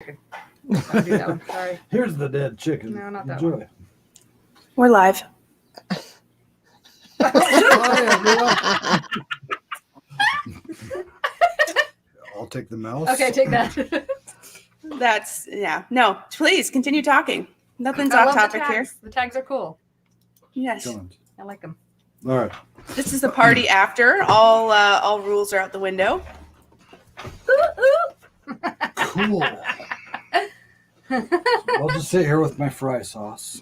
I'll do that one. Sorry. Here's the dead chicken. No, not that Enjoy. one. We're live. Hi, everyone. I'll take the mouse. Okay, take that. That's, yeah. No, please continue talking. Nothing's I off love topic the here. tags. The tags are cool. Yes. Excellent. I like them. All right. This is the party after. All rules are out the window. Cool. I'll just sit here with my fry sauce.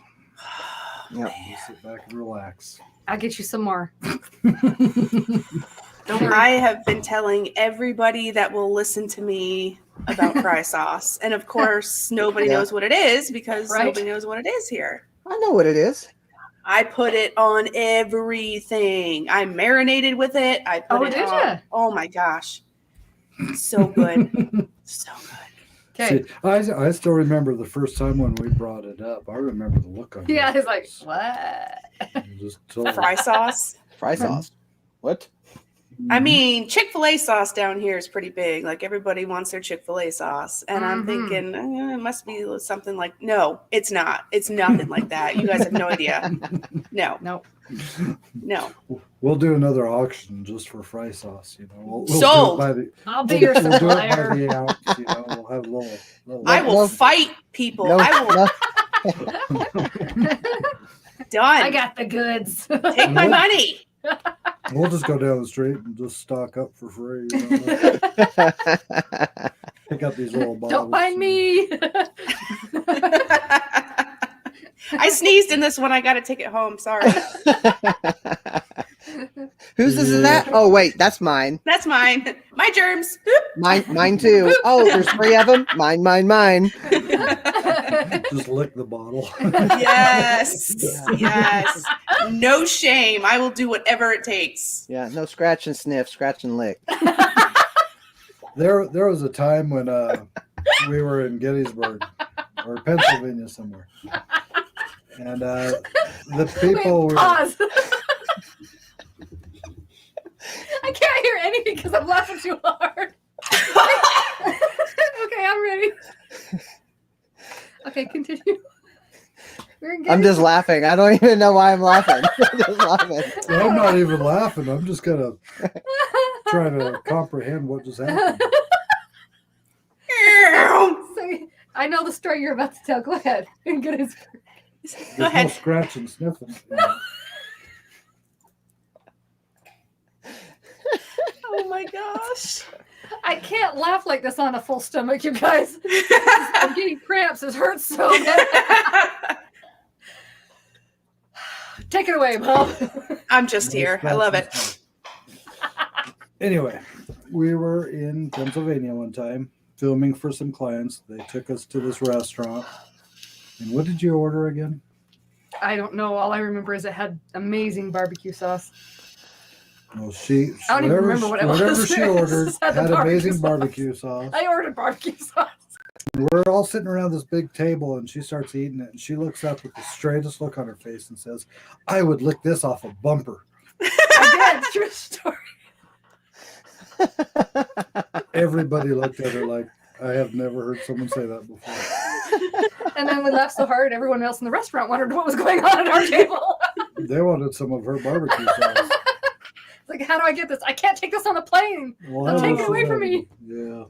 Yep. Just sit back and relax. I'll get you some more. Don't worry. I have been telling everybody that will listen to me about fry sauce. And of course, nobody knows what it is because nobody knows what it is here. I know what it is. I put it on everything. I marinated with it. I put it on. You? Oh my gosh. So good. So good. Okay. See, I still remember the first time when we brought it up. I remember the look on Yeah, your he's like, face. what? You just told me. Fry sauce. Fry sauce. What? I mean, Chick-fil-A sauce down here is pretty big. Like everybody wants their Chick-fil-A sauce. And I'm thinking, it must be something like, no, it's not. It's nothing like that. You guys have no idea. No. Nope. No. We'll do another auction just for fry sauce. You know, we'll Sold. Do it by the, I'll be your we'll do it by supplier. the ounce. You know, we'll have a little I will fight people. No, I will. Done. I got the goods. Take my money. We'll just go down the street and just stock up for free. You know? Pick up these little bottles. Don't mind me. I sneezed in this one. I got to take it home. Sorry. Whose is that? Oh, wait, that's mine. That's mine. My germs. Mine too. Oh, there's 3 of them. Mine. Just lick the bottle. Yes. Yes. No shame. I will do whatever it takes. Yeah, no scratch and sniff, scratch and lick. There was a time when we were in Gettysburg or Pennsylvania somewhere. And the people Wait, pause. I can't hear anything because I'm laughing too hard. Okay, I'm ready. Okay, continue. I'm just laughing. I don't even know why I'm laughing. I'm just laughing. Well, I'm not even laughing. I'm just kind of trying to comprehend what just happened. So, I know the story you're about to tell. Go ahead. There's Go ahead. no scratch and sniffing. You know. Oh my gosh. I can't laugh like this on a full stomach, you guys. I'm getting cramps. It hurts so bad. Take it away, Bob. I'm just here. I love it. Anyway, we were in Pennsylvania one time filming for some clients. They took us to this restaurant. And what did you order again? I don't know. All I remember is it had amazing barbecue sauce. Well, I don't even remember what it was. Whatever she ordered It had barbecue amazing sauce. barbecue sauce. I ordered barbecue sauce. We're all sitting around this big table, and she starts eating it, and she looks up with the straightest look on her face and says, "I would lick this off a bumper." I did. True story. Everybody looked at her like, I have never heard someone say that before. And then we laughed so hard, everyone else in the restaurant wondered what was going on at our table. They wanted some of her barbecue sauce. Like, how do I get this? I can't take this on a plane. Well, Take it away from me. Yeah.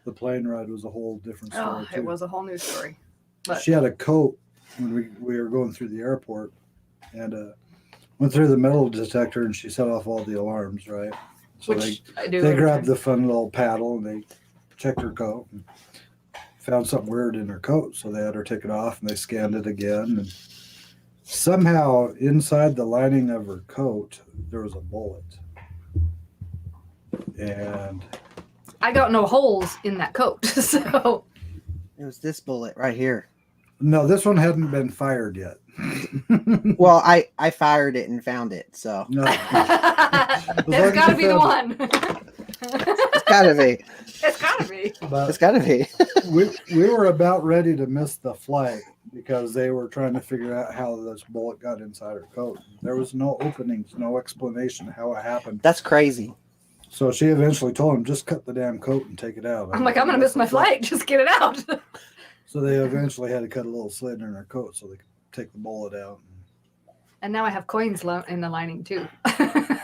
The plane ride was a whole different story. Oh, too. it was a whole new story. But She had a coat when we were going through the airport and went through the metal detector, and she set off all the alarms, right? So which I do. they every grabbed time. the fun little paddle and they checked her coat and found something weird in her coat. So they had her take it off and they scanned it again. And somehow inside the lining of her coat, there was a bullet. And I got no holes in that coat, so It was this bullet right here. no, this one hadn't been fired yet. Well, I fired it and found it, so No. it's got to be the one. it's gotta be. It's got to be. But It's gotta be. we were about ready to miss the flight because they were trying to figure out how this bullet got inside her coat. There was no openings, no explanation how it happened. That's crazy. So she eventually told him, just cut the damn coat and take it out. I'm like, I'm gonna miss my flight. Just get it out. So they eventually had to cut a little slit in her coat so they could take the bullet out. And now I have coins in the lining too. Because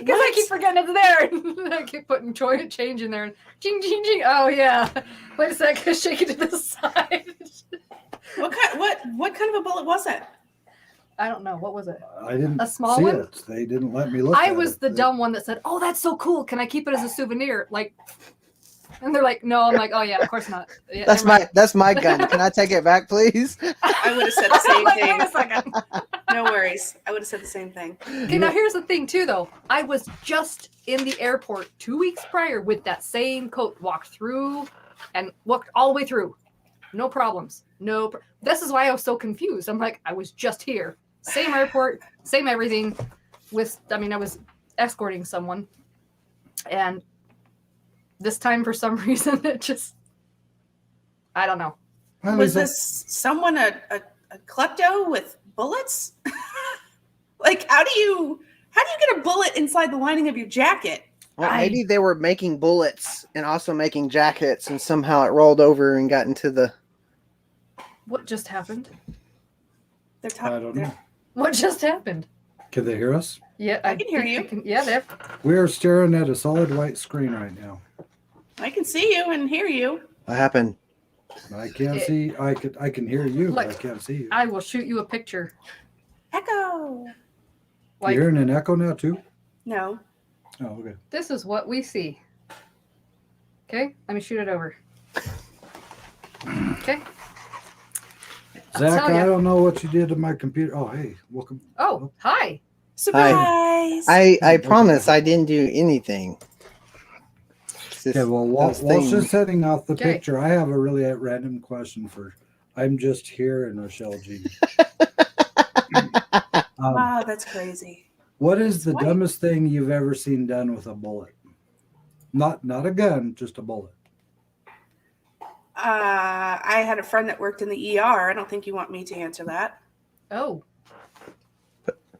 I keep forgetting it's there. I keep putting change in there. And ching, ching, ching. Oh, yeah. Wait a sec. Shake it to the side. What kind of a bullet was it? I don't know. What was it? I didn't A small see one? it. They didn't let me look I at was it. the dumb one that said, oh, that's so cool. Can I keep it as a souvenir? Like, and they're like, no. I'm like, oh, yeah, of course not. Yeah, That's my gun. Can I take it back, please? I would have said the same like, thing. wait a second. No worries. I would have said the same thing. Okay, now here's the thing, too, though. I was just in the airport 2 weeks prior with that same coat, walked through and walked all the way through. No problems. This is why I was so confused. I'm like, I was just here. Same airport, same everything. I was escorting someone. And this time, for some reason, it just, I don't know. Was this someone a klepto with bullets? Like, how do you get a bullet inside the lining of your jacket? Well, maybe they were making bullets and also making jackets, and somehow it rolled over and got into the. What just happened? I don't know. What just happened? Can they hear us? Yeah, I can hear you. Yeah, We are staring at a solid white screen right now. I can see you and hear you. What happened? I can't see. I can hear you, but I can't see you. I will shoot you a picture. Echo. You hearing an echo now too? No. Oh, okay. This is what we see. Okay, let me shoot it over. Okay. Zach, I don't know what you did to my computer. Oh, hey, welcome. Oh, hi. Surprise. I promise I didn't do anything. Okay, well, while she's setting off the picture, I have a really random question for I'm just here and Richelle G. Wow, that's crazy. What is the dumbest thing you've ever seen done with a bullet? Not a gun, just a bullet. I had a friend that worked in the ER. I don't think you want me to answer that. Oh.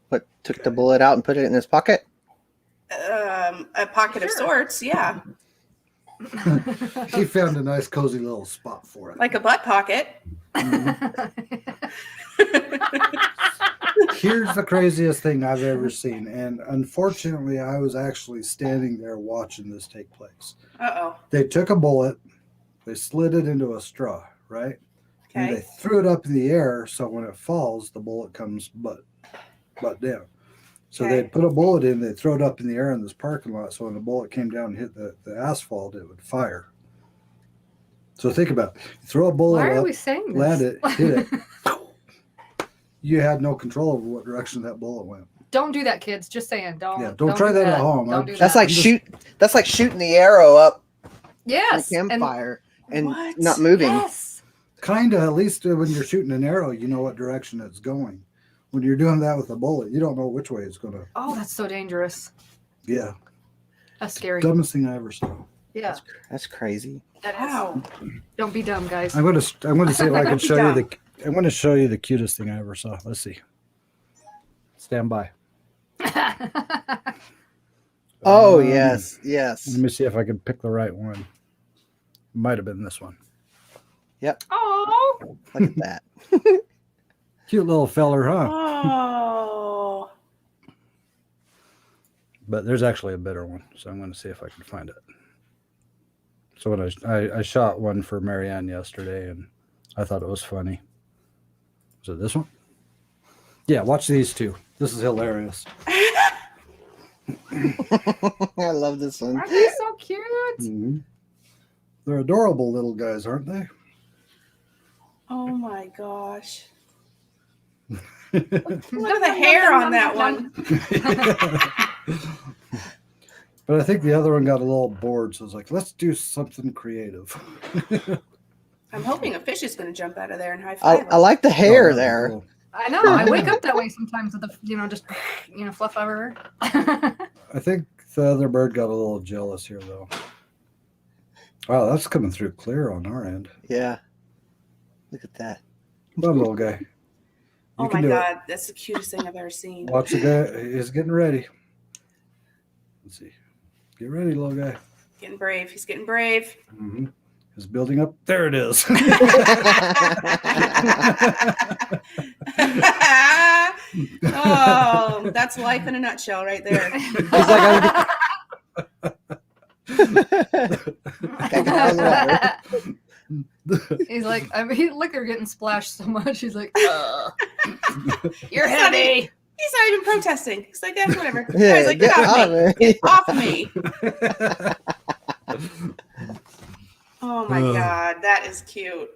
But took the bullet out and put it in his pocket? A pocket of sorts, yeah. He found a nice cozy little spot for it. Like a butt pocket. Here's the craziest thing I've ever seen. And unfortunately, I was actually standing there watching this take place. Uh-oh. They took a bullet, they slid it into a straw, right? Okay. And they threw it up in the air, so when it falls, the bullet comes butt down. So they'd put a bullet in, they'd throw it up in the air in this parking lot, so when the bullet came down and hit the asphalt, it would fire. So think about it. You throw a bullet Why are up, we saying this? land it, hit it. You had no control over what direction that bullet went. Don't do that, kids. Just saying. Don't try do that at home. Don't do That's that. like shooting the arrow up Yes. the campfire and What? not moving. Yes. Kind of, at least when you're shooting an arrow, you know what direction it's going. When you're doing that with a bullet, you don't know which way it's going to. Oh, that's so dangerous. Yeah. That's scary. Dumbest thing I ever saw. Yeah. That's crazy. Wow. Don't be dumb, guys. I'm going to see if I can show Dumb. you I'm going to show you the cutest thing I ever saw. Let's see. Stand by. Oh, yes. Let me see if I can pick the right one. Might have been this one. Oh. Look at that. Cute little feller, huh? Oh. But there's actually a better one, so I'm going to see if I can find it. So when I shot one for Marianne yesterday, and I thought it was funny. Is it this one? Yeah, watch these two. This is hilarious. I love this one. Aren't they so cute? Mm-hmm. They're adorable little guys, aren't they? Oh my gosh. Look at the hair on that one. But I think the other one got a little bored, so I was like, let's do something creative. I'm hoping a fish is going to jump out of there and high five. I like the hair Oh, there. cool. I know. I wake up that way sometimes with the, just, fluff everywhere. I think the other bird got a little jealous here, though. Wow, that's coming through clear on our end. Yeah. Look at that. Fun little guy. Oh my God, that's the cutest thing I've ever seen. Watch the guy. He's getting ready. Let's see. Get ready, little guy. Getting brave. He's getting brave. Mm-hmm. It's building up. There it is. Oh, that's life in a nutshell right there. He's like, He's like, I mean, look, they're getting splashed so much. He's like, you're heavy. He's not even protesting. He's like, yeah, whatever. Yeah, He's like, get get off me. me. Get off me. Oh my God, that is cute.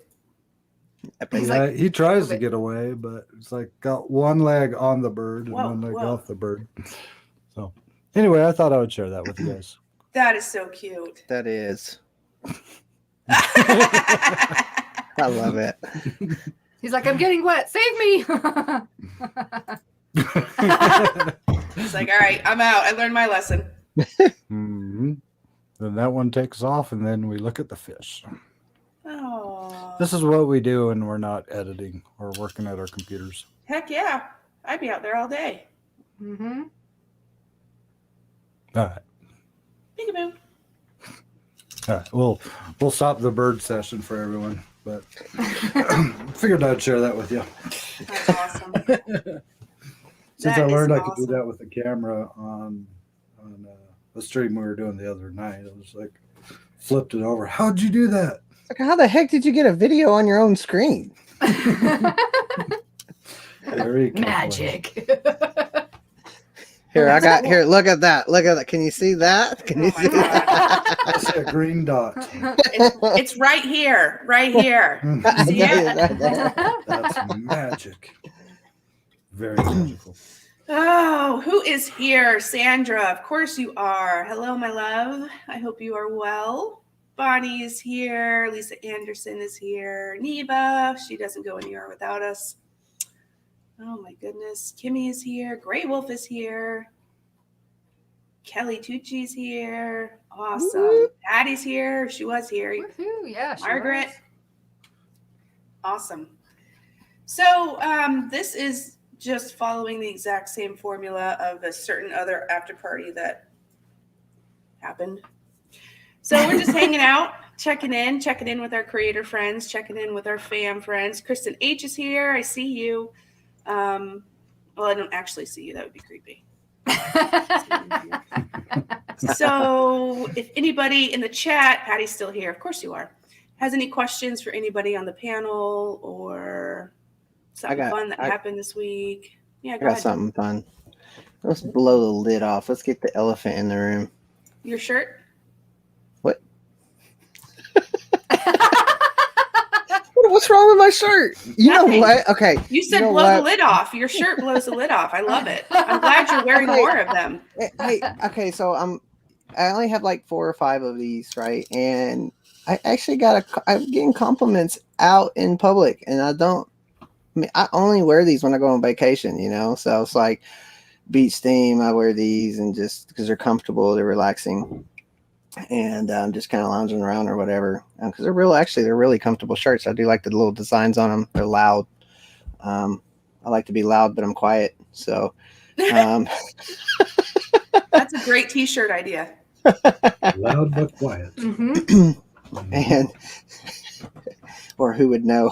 He's Yeah, like, he tries to get away, but it's like got one leg on the bird and Whoa, one leg whoa. off the bird. So anyway, I thought I would share that with you guys. That is so cute. That is. I love it. he's like, I'm getting wet. Save me. He's like, all right, I'm out. I learned my lesson. Mm-hmm. Then that one takes off, and then we look at the fish. Oh, This is what we do when we're not editing or working at our computers. heck yeah. I'd be out there all day. Mm-hmm. All right. Peekaboo. All right. We'll stop the bird session for everyone, but figured I'd share that with you. That's awesome. Since That I is learned I could do awesome. that with the camera on a stream we were doing the other night, I was like, flipped it over. How'd you do that? Like, how the heck did you get a video on your own screen? Very carefully. Magic. Here, I got here. Look at that. Look at that. Can you see that? Can you Oh my see God. that? I see a green dot. It's right here. Right here. See it? Right there. That's magic. Very magical. Oh, who is here? Sandra, of course you are. Hello, my love. I hope you are well. Bonnie is here. Lisa Anderson is here. Neva, she doesn't go anywhere without us. Oh my goodness. Kimmy is here. Grey Wolf is here. Kelly Tucci's here. Awesome. Whoop. Patty's here. She was here. Woohoo, yeah, she Margaret. was. Awesome. So this is just following the exact same formula of a certain other after party that happened. So we're just hanging out, checking in with our creator friends, checking in with our fam friends. Kristen H is here. I see you. Well, I don't actually see you. That would be creepy. So if anybody in the chat, Patty's still here. Of course you are. Has any questions for anybody on the panel or something fun that happened this week? Yeah, I go got ahead. something fun. Let's blow the lid off. Let's get the elephant in the room. Your shirt? What? What's wrong with my shirt? You Nothing. know what? Okay. You said know blow what? the lid off. Your shirt blows the lid off. I love it. I'm glad you're wearing more of them. Hey, okay, so I only have like 4 or 5 of these, right? And I actually I'm getting compliments out in public, and I only wear these when I go on vacation, you know? So it's like beach theme, I wear these, and just because they're comfortable, they're relaxing, and just kind of lounging around or whatever. Because they're really comfortable shirts. I do like the little designs on them. They're loud. I like to be loud, but I'm quiet. So That's a great t-shirt idea. Loud but quiet. Mhm. and or who would know?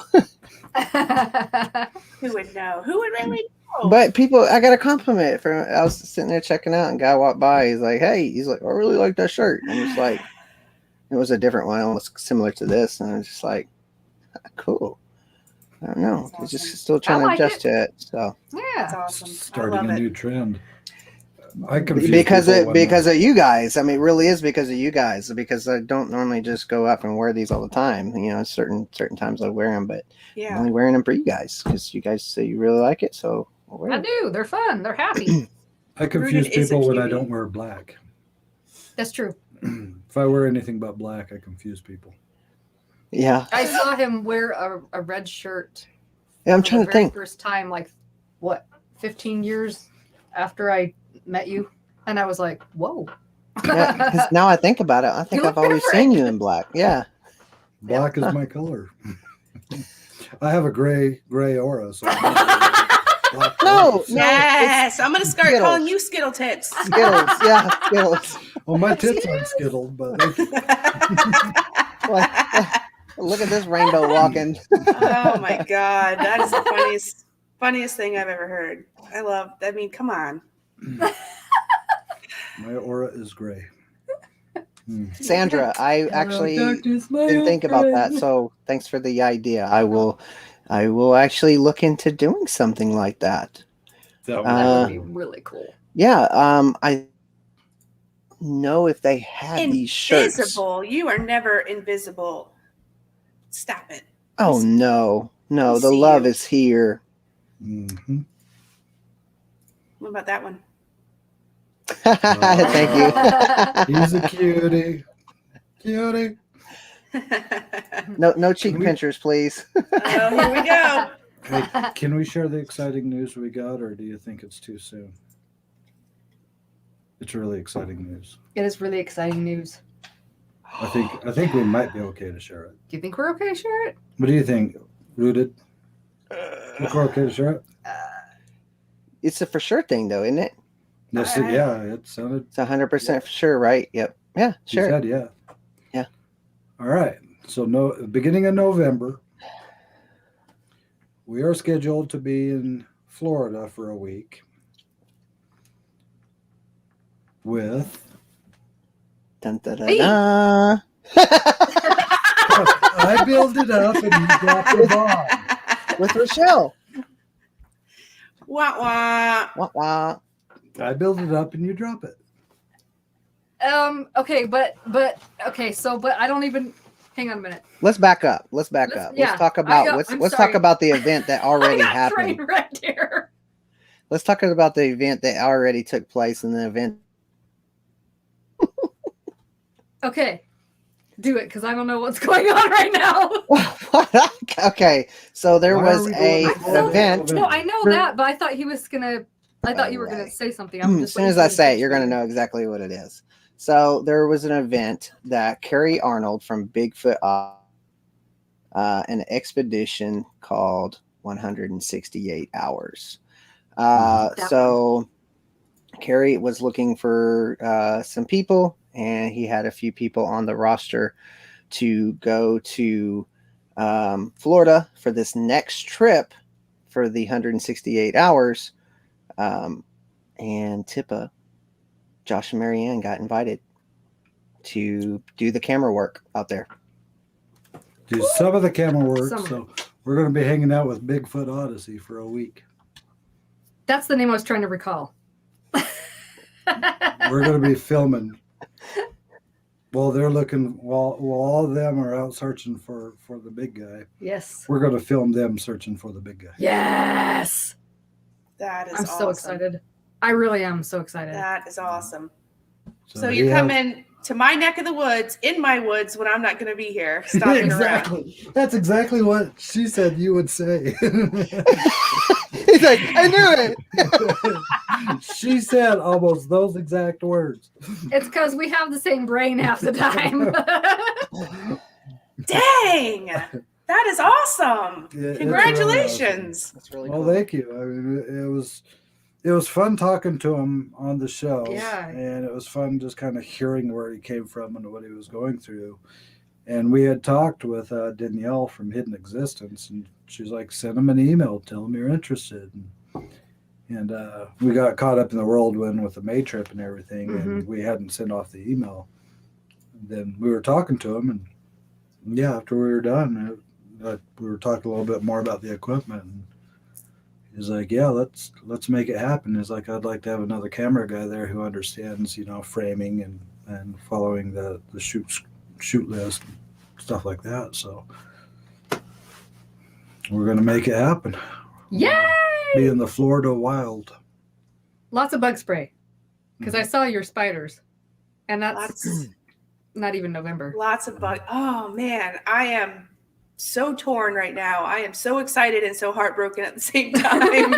Who would know? Who would really know? But people, I got a compliment from. I was sitting there checking out, and a guy walked by. He's like, "Hey," he's like, "I really like that shirt." And I'm just like, it was a different one, almost similar to this, and I was just like, "Cool." I don't know. That's He's just awesome. still trying I to like adjust to it. So That's Yeah. awesome. I Starting love a it. new trend. I confuse because people of you guys. I mean, it really is because of you guys. Because I don't normally just go up and wear these all the time. You know, certain times I wear them, but I'm Yeah. only wearing them for you guys because you guys say you really like it. So I'll wear I it. do. They're fun. They're happy. I confuse Rooted is a people when I cutie. don't wear black. That's true. If I wear anything but black, I confuse people. Yeah. I saw him wear a red shirt. Yeah, I'm for trying the to very think. First time, like, what, 15 years after I met you? And I was like, whoa. Yeah, because now I think about it, I think You I've look always different. seen you in black. Yeah. Black is my color. I have a gray aura. So Black No, Forest. no. Yes, I'm gonna start Skittles. calling you Skittle Tits. Skittles. Yeah, Skittles. Well, my tits aren't skittled, but Look at this rainbow walking. Oh my god, that is the funniest thing I've ever heard. I mean, come on. my aura is gray. Sandra, I actually didn't think about that, so thanks for the idea. I will actually look into doing something like that. That That would be really cool. Yeah, I know if they had these shirts. Invisible. You are never invisible. Stop it. Oh no, we the see love you. is here. Mm-hmm. What about that one? Thank you. He's a cutie. Cutie. No cheek Can we- pinchers, please. Oh, here we go. Hey, can we share the exciting news we got, or do you think it's too soon? It's really exciting news. It is really exciting news. I think we might be okay to share it. Do you think we're okay to share it? What do you think, Rooted? Think we're okay to share it? It's a for sure thing, though, isn't it? Yes, yeah, it sounded. It's 100% for sure, right? Yep. Yeah, She sure. said, yeah. Yeah. All right. So, beginning of November, we are scheduled to be in Florida for a week with. Dun, dun, dun, Hey. dun. I build it up and you drop the bomb. With Richelle. Wah wah. Wah, wah. I build it up and you drop it. Okay, but I don't even. Hang on a minute. Let's back up. Let's yeah, talk about I'm let's sorry. talk about the event that already I got happened. train wrecked here. Let's talk about the event that already took place and the event. Okay, do it because I don't know what's going on right now. Okay, so there Why was are we a going to Florida? event. No, I know that, but I thought he was gonna. I thought you were gonna Alright. say something. As soon as I say it, you're going to know exactly what it is. So there was an event that Carrie Arnold from Bigfoot, an expedition called 168 Hours. So Carrie was looking for some people, and he had a few people on the roster to go to Florida for this next trip for the 168 hours. And Tippa, Josh and Marianne got invited to do the camera work out there. Do some of the camera work. Some of So we're going to be hanging out with Bigfoot Odyssey for a week. That's the name I was trying to recall. We're going to be filming. While they're looking, while all of them are out searching for the big guy, Yes. we're going to film them searching for the big guy. Yes. That is I'm awesome. so excited. I really am so excited. That is awesome. So he you're has- coming to my neck of the woods, in my woods, when I'm not going to be here, stomping around. Exactly. That's exactly what she said you would say. He's like, I knew it. She said almost those exact words. It's because we have the same brain half the time. Dang! That is awesome. Yeah, it's Congratulations. That's really Well, cool. thank you. I mean, it was fun talking to him on the show. Yeah. And it was fun just kind of hearing where he came from and what he was going through. And we had talked with Danielle from Hidden Existence, and she's like, send him an email, tell him you're interested. And we got caught up in the whirlwind with the May trip and everything, and we hadn't sent off the email. And then we were talking to him, and yeah, after we were done, we were talking a little bit more about the equipment. And he's like, yeah, let's make it happen. He's like, I'd like to have another camera guy there who understands, framing and following the shoot list and stuff like that. So we're going to make it happen. Yay! Be in the Florida wild. Lots of bug spray. Because I saw your spiders. And that's not even November. Lots of bug. Oh man, I am so torn right now. I am so excited and so heartbroken at the same time.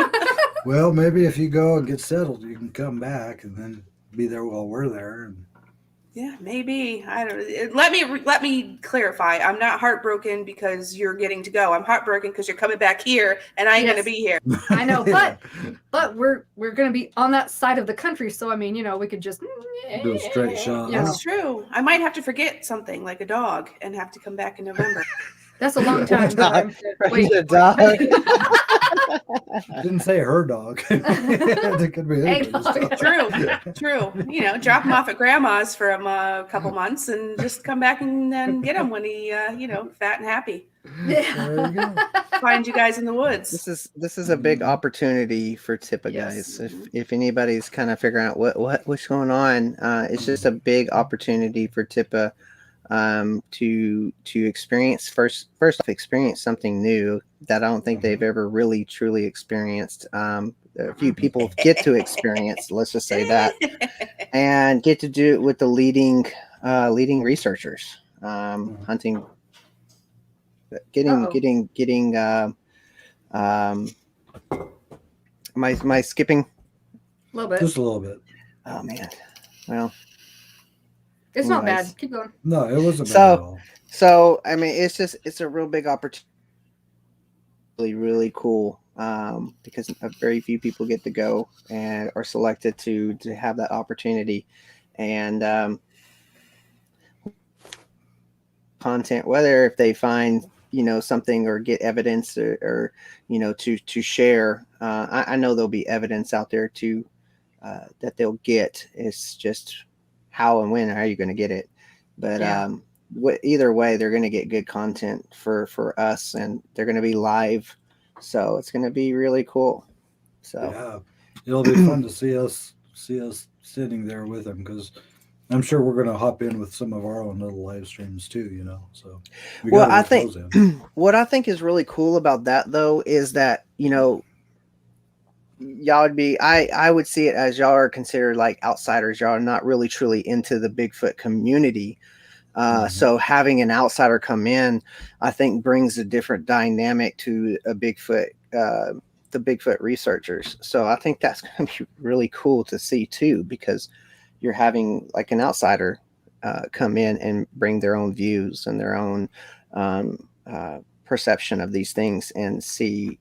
Well, maybe if you go and get settled, you can come back and then be there while we're there. And Yeah, maybe. I don't. Let me clarify. I'm not heartbroken because you're getting to go. I'm heartbroken because you're coming back here, and I ain't gonna Yes. be here. I know, Yeah. but we're gonna be on that side of the country, so I mean, we could just Do a straight shot. You know. That's true. I might have to forget something like a dog and have to come back in November. That's a long time. Dog. Wait. The dog. Didn't say her dog. It could be Hey, anybody's dog. dog. True. Drop him off at grandma's for a couple months and just come back and then get him when he, fat and happy. There you go. Find you guys in the woods. This is a big opportunity for Tippa, Yes. guys. If anybody's kind of figuring out what's going on, it's just a big opportunity for Tippa to experience first off experience something new that I don't think they've ever really truly experienced. A few people get to experience, let's just say that, and get to do it with the leading researchers, hunting, getting am I skipping? A little bit. Just a little bit. Oh man. Well, It's not anyways. bad. Keep going. No, it wasn't bad So- at all. So I mean, it's a real big opportunity, really cool, because very few people get to go and are selected to have that opportunity, and content, whether if they find something or get evidence or to share. I know there'll be evidence out there too that they'll get. It's just how and when are you going to get it, but Yeah. either way they're going to get good content for us, and they're going to be live, so it's going to be really cool. So Yeah, it'll be fun to see us sitting there with them, because I'm sure we're going to hop in with some of our own little live streams too. So we Well, gotta I get think those in. what I think is really cool about that though is that y'all would be I would see it as y'all are considered like outsiders. Y'all are not really truly into the Bigfoot community. So having an outsider come in, I think brings a different dynamic to a Bigfoot, the Bigfoot researchers. So I think that's going to be really cool to see too, because you're having like an outsider come in and bring their own views and their own perception of these things, and see,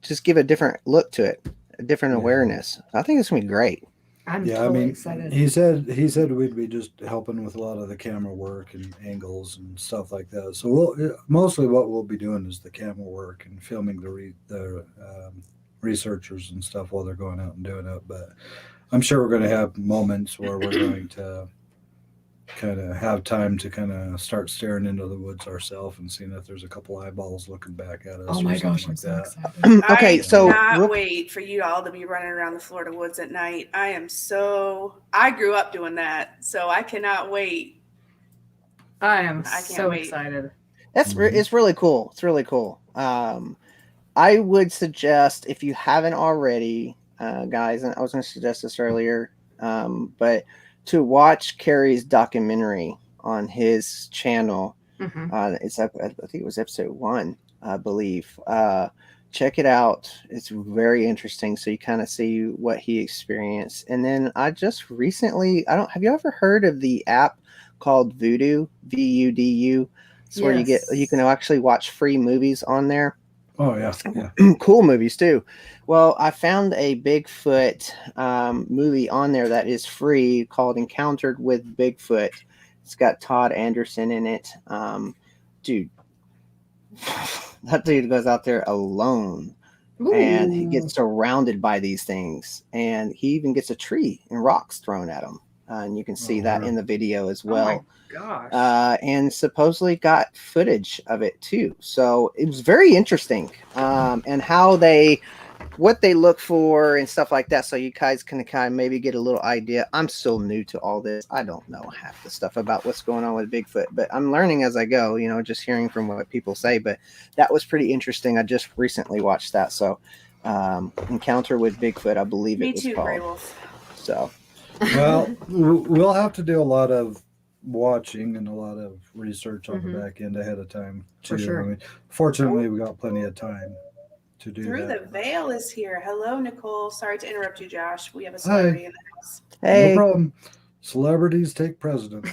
just give a different look to it, a different awareness. I think it's going to be great. I'm Yeah, totally I mean, excited. he said we'd be just helping with a lot of the camera work and angles and stuff like that. So mostly what we'll be doing is the camera work and filming the researchers and stuff while they're going out and doing it. But I'm sure we're going to have moments where we're going to kind of have time to kind of start staring into the woods ourselves and seeing if there's a couple eyeballs looking back at us. Oh or my something gosh, I'm like so that. excited. Okay, I so cannot wait for you all to be running around the Florida woods at night. I grew up doing that, so I cannot wait. I am I can't so wait. excited. it's really cool. It's really cool. I would suggest, if you haven't already, guys, and I was going to suggest this earlier, but to watch Carrie's documentary on his channel. Mhm. I think it was episode 1, I believe. Check it out. It's very interesting. So you kind of see what he experienced. And then I just recently, have you ever heard of the app called Vudu? VUDU? It's where you can actually watch free movies on there. Oh yeah, yeah. Cool movies too. Well, I found a Bigfoot movie on there that is free called Encountered with Bigfoot. It's got Todd Anderson in it. Dude, that dude goes out there alone, and he gets surrounded by these things, and he even gets a tree and rocks thrown at him. And you can see that in the video as well. Oh my gosh. And supposedly got footage of it too. So it was very interesting. And what they look for and stuff like that. So you guys can kind of maybe get a little idea. I'm still new to all this. I don't know half the stuff about what's going on with Bigfoot, but I'm learning as I go, just hearing from what people say. But that was pretty interesting. I just recently watched that. So Encounter with Bigfoot, I believe Me it was too, called. Grey Wolf. So Well, we'll have to do a lot of watching and a lot of research on the back end ahead of time too. For sure. I mean, fortunately, we got plenty of time to do Through that. the Veil is here. Hello, Nicole. Sorry to interrupt you, Josh. We have a celebrity in the house. hey, No problem. Celebrities take precedence.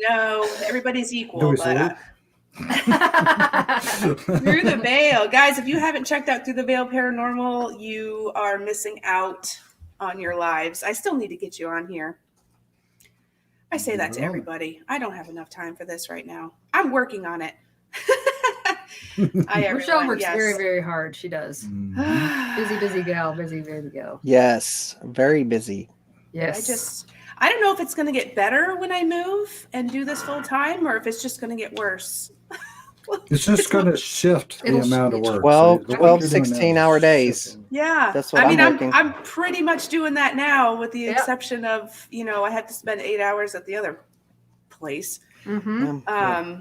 No, everybody's Do equal. we But salute? Through the Veil, guys, if you haven't checked out Through the Veil Paranormal, you are missing out on your lives. I still need to get you on here. I say that to Yeah. everybody. I don't have enough time for this right now. I'm working on it. Richelle works very, very hard. She does. Mhm. Busy gal. Busy gal. Yes, very busy. Yes. I don't know if it's going to get better when I move and do this full time, or if it's just going to get worse. It's just going to shift the It'll amount of shift. work. 12, the work 12, you're doing now is 16-hour days. shifting. Yeah, That's what I mean, I'm working. I'm pretty much doing that now, with the Yep. exception of, I had to spend 8 hours at the other place. Mm-hmm.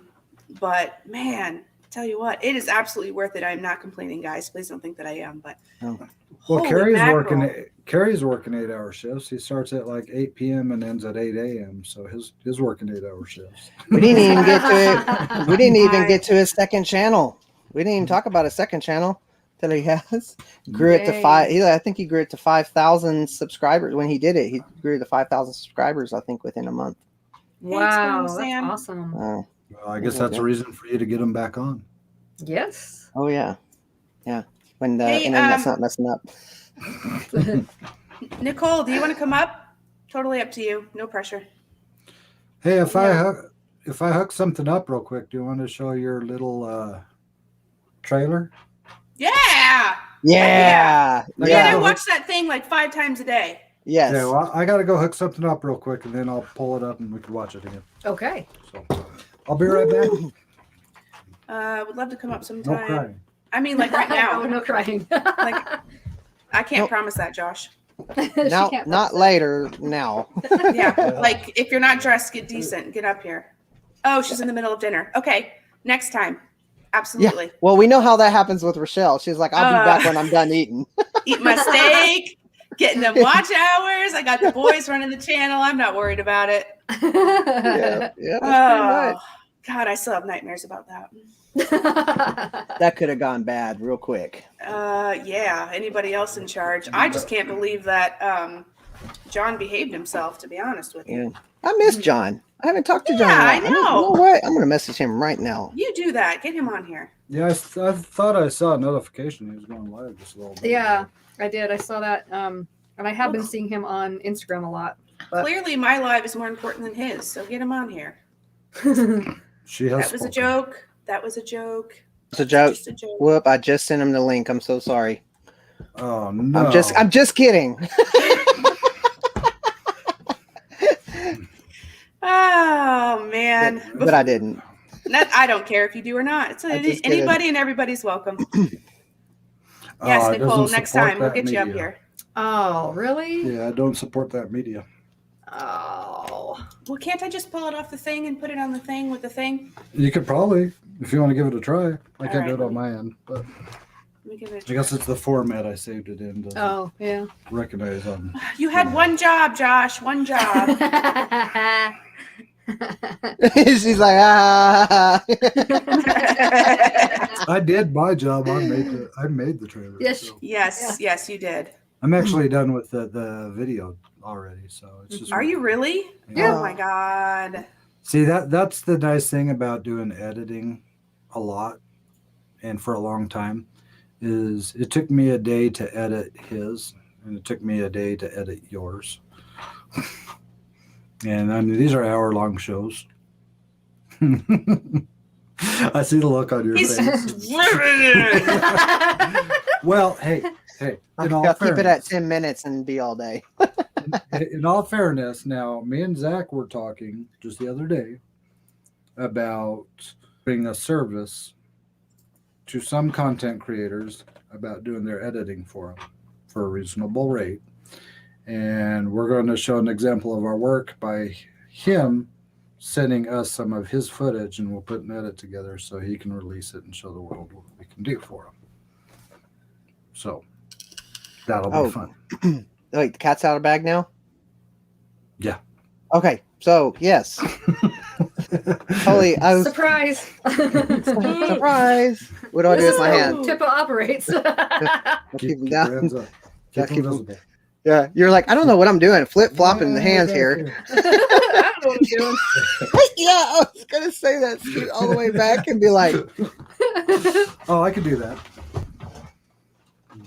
But man, tell you what, it is absolutely worth it. I'm not complaining, guys. Please don't think that I am. But Well, holy Carrie's mackerel. working 8-hour shifts. He starts at like 8 p.m. and ends at 8 a.m. So his working 8-hour shifts. We didn't even get to it. We didn't even My- get to his second channel. We didn't even talk about his second channel till he has grew it to Dang. 5. I think he grew it to 5,000 subscribers when he did it. He grew to 5,000 subscribers, I think, within a month. Wow, Thanks, that's Sam. awesome. Well, I guess that's a reason for you to get him back on. Yes. Oh yeah, when the Hey, internet's not messing up. Nicole, do you want to come up? Totally up to you. No pressure. Hey, if Yeah. I hook something up real quick, do you want to show your little trailer? Yeah. Yeah, Man, Yeah. I watch that thing like 5 times a day. yes. Yeah, well, I got to go hook something up real quick, and then I'll pull it up and we can watch it again. Okay. So I'll be right back. Would love to come up No sometime. crying. I mean, like right now. no crying. Like, I can't Nope. promise that, Josh. Now, She can't not later. Now. Yeah, like if you're not dressed, get decent. Get up here. Oh, she's in the middle of dinner. Okay, next time. Absolutely. Well, we know how that happens with Richelle. She's like, "I'll be back when I'm done eating." Eat my steak, getting them watch hours. I got the boys running the channel. I'm not worried about it. Yeah, that's pretty Oh, much. God, I still have nightmares about that. That could have gone bad real quick. Yeah, anybody else in charge? I just can't believe that John behaved himself, to be honest with you. Yeah. I miss John. I haven't talked to John. Yeah, in a I while. You know. know what? I'm gonna message him right now. You do that. Get him on here. Yeah, I thought I saw a notification he was going live just a little bit. Yeah, I did. I saw that. And I have been seeing him on Instagram a lot. But Clearly, my life is more important than his, so get him on here. She has. That was a spoken. joke. That was a joke. It's a joke. Just a joke. Whoop! I just sent him the link. I'm so sorry. Oh no! I'm just kidding. Oh man! But I didn't. I don't care if you do or not. It's I just kidding. anybody and everybody's welcome. Oh, Yes, it Nicole. doesn't Next support time we'll that get you up media. here. Oh, really? Yeah, I don't support that media. Oh. Well, can't I just pull it off the thing and put it on the thing with the thing? You could probably, if you want to give it a try. I can't All do right. it on my end, but Let me give it I guess it's the format I saved it in to Oh, yeah. recognize on. You had one job, Josh. One job. She's like, ah. I did my job. I made the trailer. Yes. so. Yes, you did. I'm actually done with the video already, so it's just. Are you really? Yeah. Oh my God. See that's the nice thing about doing editing a lot and for a long time is it took me a day to edit his and it took me a day to edit yours. And I mean these are hour-long shows. I see the look on your He's face. riveted. Well, hey, in all I'll keep it at fairness, 10 minutes and be all day. in all fairness, now me and Zach were talking just the other day about bringing a service to some content creators about doing their editing for them for a reasonable rate. And we're going to show an example of our work by him sending us some of his footage, and we'll put an edit together so he can release it and show the world what we can do for him. So that'll be fun. Wait, the cat's out of the bag now? Yeah. Okay, so yes. Holy, I was Surprise. surprise. What do I do This with is my how hand? Tippa operates. I'll keep them your down. hands up. Yeah, Keep keep them 'em- visible. Yeah, you're like, I don't know what I'm doing. Flip flopping the hands Back here. I don't know what I'm doing. Yeah, I was gonna say that. Scoot all the way back and be like, Oh, I could do that.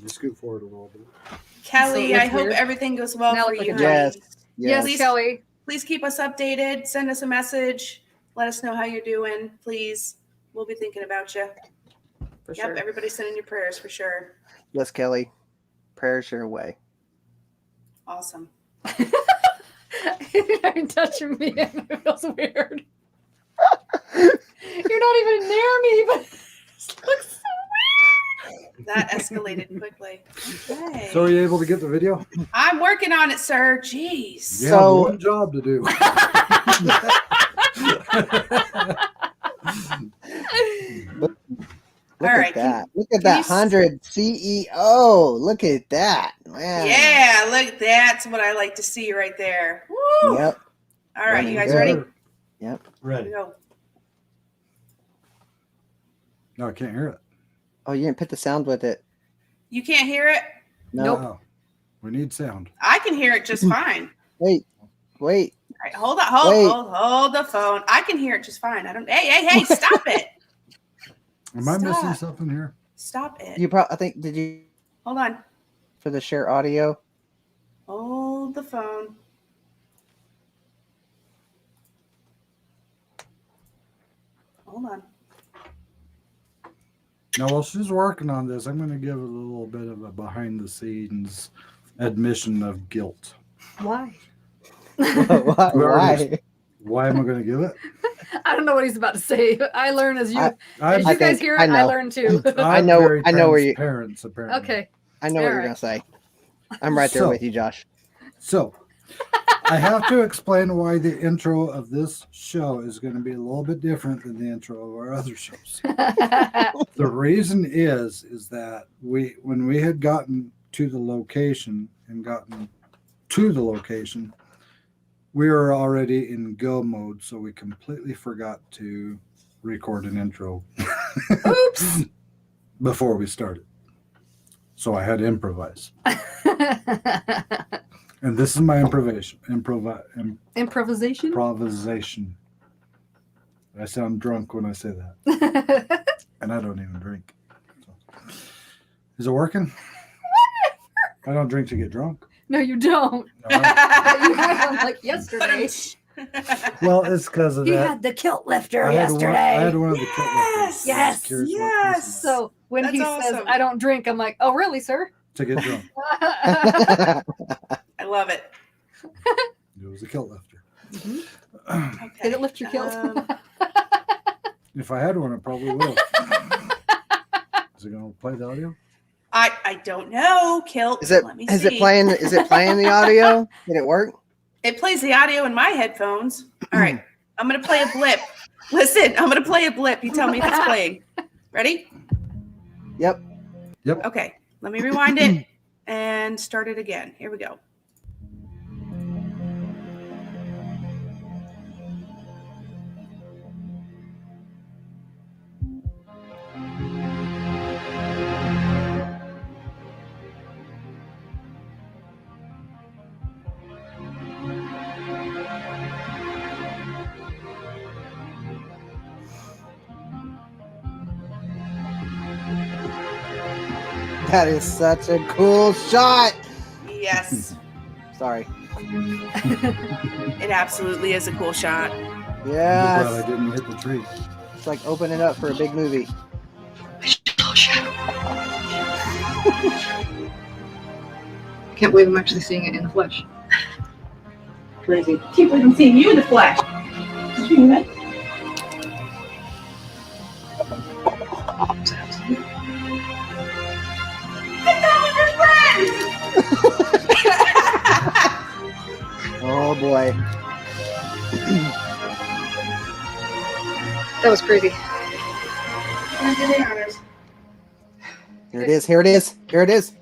Just scoot forward a little bit. Kelly, So I that's hope weird. everything goes well Now for look like you, a honey. yes, Yes, yes. Kelly. Please keep us updated. Send us a message. Let us know how you're doing. Please. We'll be thinking about you. For Yep, sure. everybody sending your prayers for sure. Yes, Kelly. Prayers your way. Awesome. You're touching me and it feels weird. You're not even near me, but it looks so That escalated quickly. Okay. So are you able to get the video? I'm working on it, sir. Jeez. You So- have one job to do. Look All at right, that. Look at can that you s- 100 CEO. Look at that. Man. Yeah, look, that's what I like to see right there. Woo! Yep. All right, you Running guys good. ready? Yep. Here we Ready. go. No, I can't hear it. Oh, you didn't put the sound with it. You can't hear it? No. Nope. No. We need sound. I can hear it just fine. Wait. All right, hold on, Wait. hold the phone. I can hear it just fine. I don't. Hey, stop it! Am I missing Stop. something here? Stop it. You probably, I think, did you, Hold on. for the share audio? Hold the phone. Hold on. Now, while she's working on this, I'm going to give a little bit of a behind the scenes admission of guilt. Why? Why? We already- Why? Why am I going to give it? I don't know what he's about to say. I learn as you. I- As I'm, you guys think- hear I it, I know. learn too. I know- very I know where you- transparent, apparently. Okay. I know what All you're right. going to say. I'm right there So- with you, Josh. So, I have to explain why the intro of this show is going to be a little bit different than the intro of our other shows. The reason is that when we had gotten to the location, we were already in go mode, so we completely forgot to record an intro Oops. before we started. So I had to improvise. And this is my improvisation. Improvisation. I sound drunk when I say that. And I don't even drink. So. Is it working? I don't drink to get drunk. No, you don't. No, I- You had one like yesterday. well, it's because of He that. had the kilt lifter I had yesterday. one of the kilt lifters. Yes! I was curious what Yes! this was So when he That's says, awesome. I don't drink, I'm like, oh, really, sir? to get drunk. I love it. It was a kilt lifter. Okay. Did it lift your kilt? If I had one, I probably would. Is it going to play the audio? I don't know. Kilt. Is it Let me is see. it playing the audio? Did it work? It plays the audio in my headphones. All right. I'm going to play a blip. Listen, I'm going to play a blip. You tell me if it's playing. Ready? Yep. Okay. Let me rewind it and start it again. Here we go. That is such a cool shot. Yes. Sorry. It absolutely is a cool shot. I'm glad Yes. I didn't hit the tree. It's like opening up for a big movie. Can't believe I'm actually seeing it in the flesh. Crazy. Can't believe I'm seeing you in the flesh. Did you hear that? Oh boy. That was crazy. Here it is. Here it is. Here it is.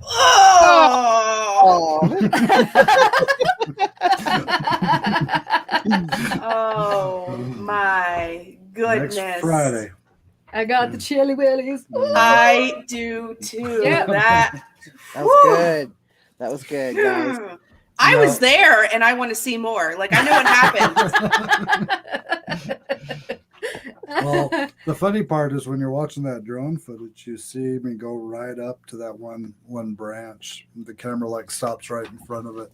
Oh! Oh. Oh my goodness. Next Friday. I got the chili willies. I do too. Yeah. That That was good. That was good, guys. I No. was there, and I want to see more. Like I know what happened. Well, the funny part is when you're watching that drone footage, you see me go right up to that one branch. The camera like stops right in front of it.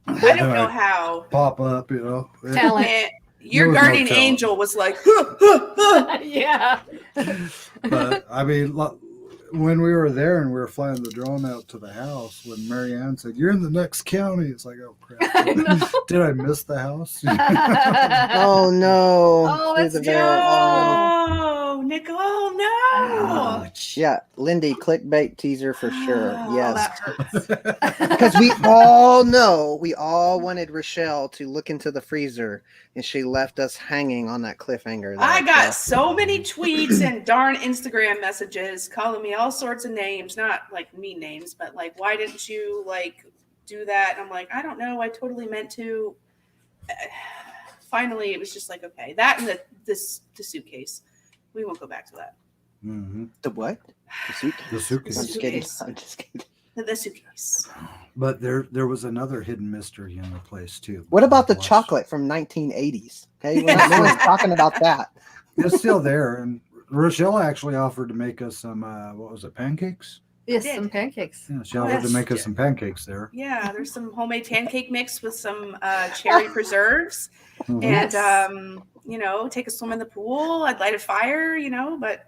I don't know how. Pop up, you know. Talent. And your There was no guardian talent. angel was like, Yeah. But I mean, when we were there and we were flying the drone out to the house, when Marianne said, "You're in the next county," it's like, oh crap! I know. Did I miss the house? Oh no! Oh, Through that's the veil. Oh. no, Nicole, no. Ouch. Yeah, Lindy, clickbait teaser for sure. Oh, Yes. that hurts. Because we all know, we all wanted Richelle to look into the freezer, and she left us hanging on that cliffhanger. I got so many tweets and darn Instagram messages calling me all sorts of names, not like mean names, but like, why didn't you like do that? And I'm like, I don't know. I totally meant to. Finally, it was just like, okay, that and the suitcase. We won't go back to that. Mm-hmm. The what? The suit? The suitcase. I'm just kidding. Suitcase. I'm just kidding. The suitcase. But there was another hidden mystery in the place too. What about the Watch. chocolate from 1980s? Okay, no one's talking about that. It's still there, and Rochelle actually offered to make us some. What was it? Pancakes. Yes, did. some pancakes. Yeah, she Oh, offered to yes. make us some pancakes there. Yeah, there's some homemade pancake mix with some cherry preserves. Mhm. And, Yes. you know, take a swim in the pool. I'd light a fire, you know, but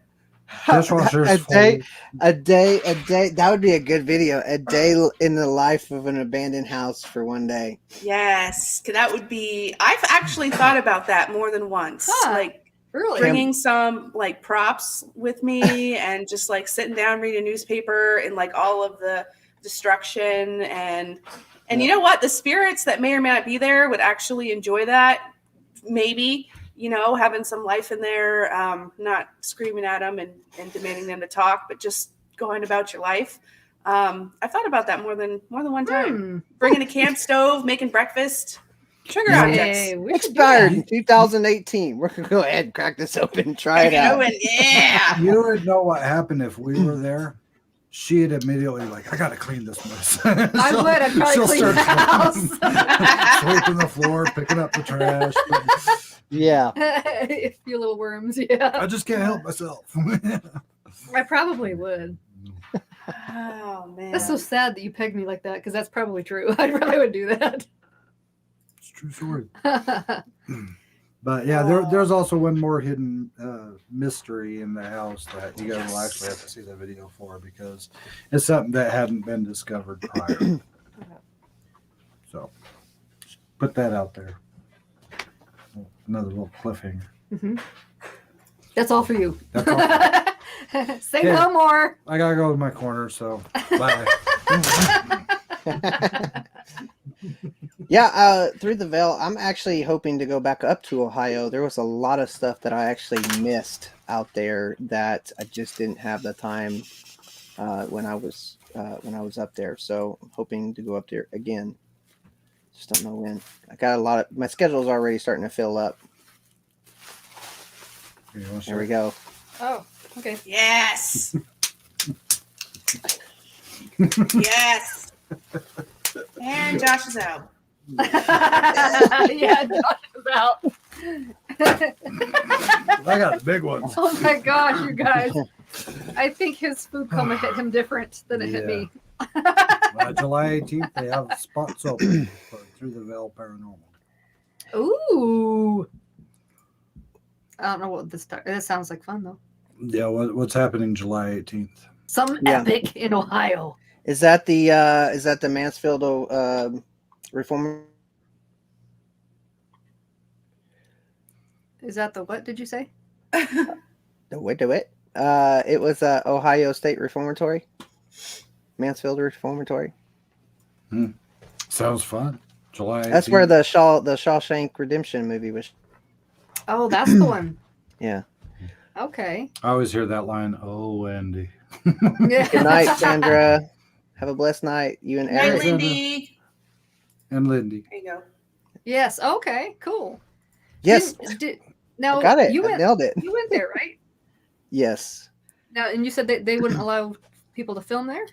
Dishwasher's a day, full. a day. That would be a good video. A day in the life of an abandoned house for one day. yes, 'cause that would be, I've actually thought about that more than once. Huh. Like Really? bringing some like props with me and just like sitting down, reading a newspaper and like all of the destruction and you know what? The spirits that may or may not be there would actually enjoy that. Maybe, you know, having some life in there, not screaming at them and demanding them to talk, but just going about your life. I thought about that more than one time. Hmm. Bringing a camp stove, making breakfast, trigger Yeah. objects. Hey, we should do Expired that. in 2018. We're gonna go ahead and crack this open and try it out. Yeah. You would know what happened if we were there. She'd immediately like, I gotta clean this mess. I would. I'd probably she'll clean the start house. sweeping the floor, picking up the trash. Yeah. A few little worms, yeah. I just can't help myself. I probably would. Oh man. That's so sad that you pegged me like that because that's probably true. I probably would do that. It's a true story. But yeah, there's also one more hidden mystery in the house that you guys will actually have to see the video for because it's something that hadn't been discovered prior. So just put that out there. Another little cliffhanger. Mhm. That's all for you. That's all. Say Okay. no more. I gotta go to my corner, so bye. Yeah, through the veil, I'm actually hoping to go back up to Ohio. There was a lot of stuff that I actually missed out there that I just didn't have the time when I was up there. So I'm hoping to go up there again. Just don't know when. I got a lot of my schedule's already starting to fill up. You wanna There we start? go. Oh, okay. Yes. Yes. And Josh is out. Yeah, Josh is out. I got the big ones. Oh my gosh, you guys. I think his food coma hit him different than it hit me. July 18th, they have spots open for Through the Veil Paranormal. Ooh. I don't know what this sounds like fun though. Yeah, what's happening July 18th? Some Yeah. epic in Ohio. Is that the Mansfield Reform? Is that the what did you say? The wait to it. It was Ohio State Reformatory. Mansfield Reformatory. Sounds fun. July 18th. That's where the Shawshank Redemption movie was. Oh, that's the one. Yeah. Okay. I always hear that line, oh, Wendy. Yeah. Good night, Sandra. Have a blessed night. You and Hey, Eric. Lindy. And Lindy. There you go. Yes. Okay. Cool. Yes, Now I got it. You I went. nailed it. You went there, right? Yes. Now, and you said that they wouldn't allow people to film there.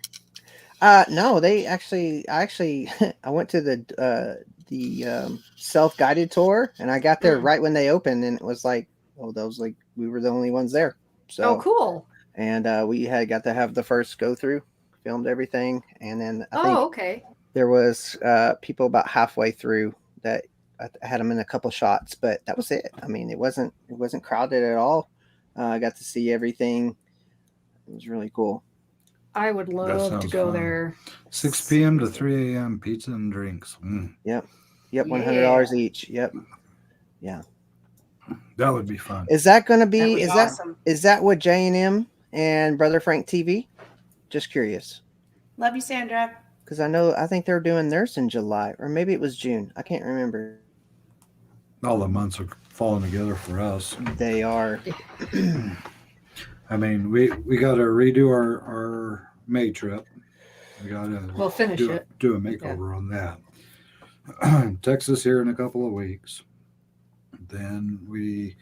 No, I actually I went to the self-guided tour, and I got there Mm. right when they opened, and it was like, oh, those like we were the only ones there. So Oh, cool. and we had got to have the first go through, filmed everything, and then I think Oh, okay. there was people about halfway through that I had them in a couple shots, but that was it. I mean, it wasn't crowded at all. I got to see everything. It was really cool. I would love to sounds go fun. there. 6 p.m. to 3 a.m. pizza and drinks. Yep, $100 each. Yep. That would be fun. Is that going to That be? was Is awesome. that what J&M and Brother Frank TV? Just curious, Love you, Sandra. because I think they're doing theirs in July, or maybe it was June. I can't remember. All the months are falling together for us. They are. I mean, we got to redo our May trip. We got to We'll finish do it. do a makeover on that. Texas here in a couple of weeks. Then we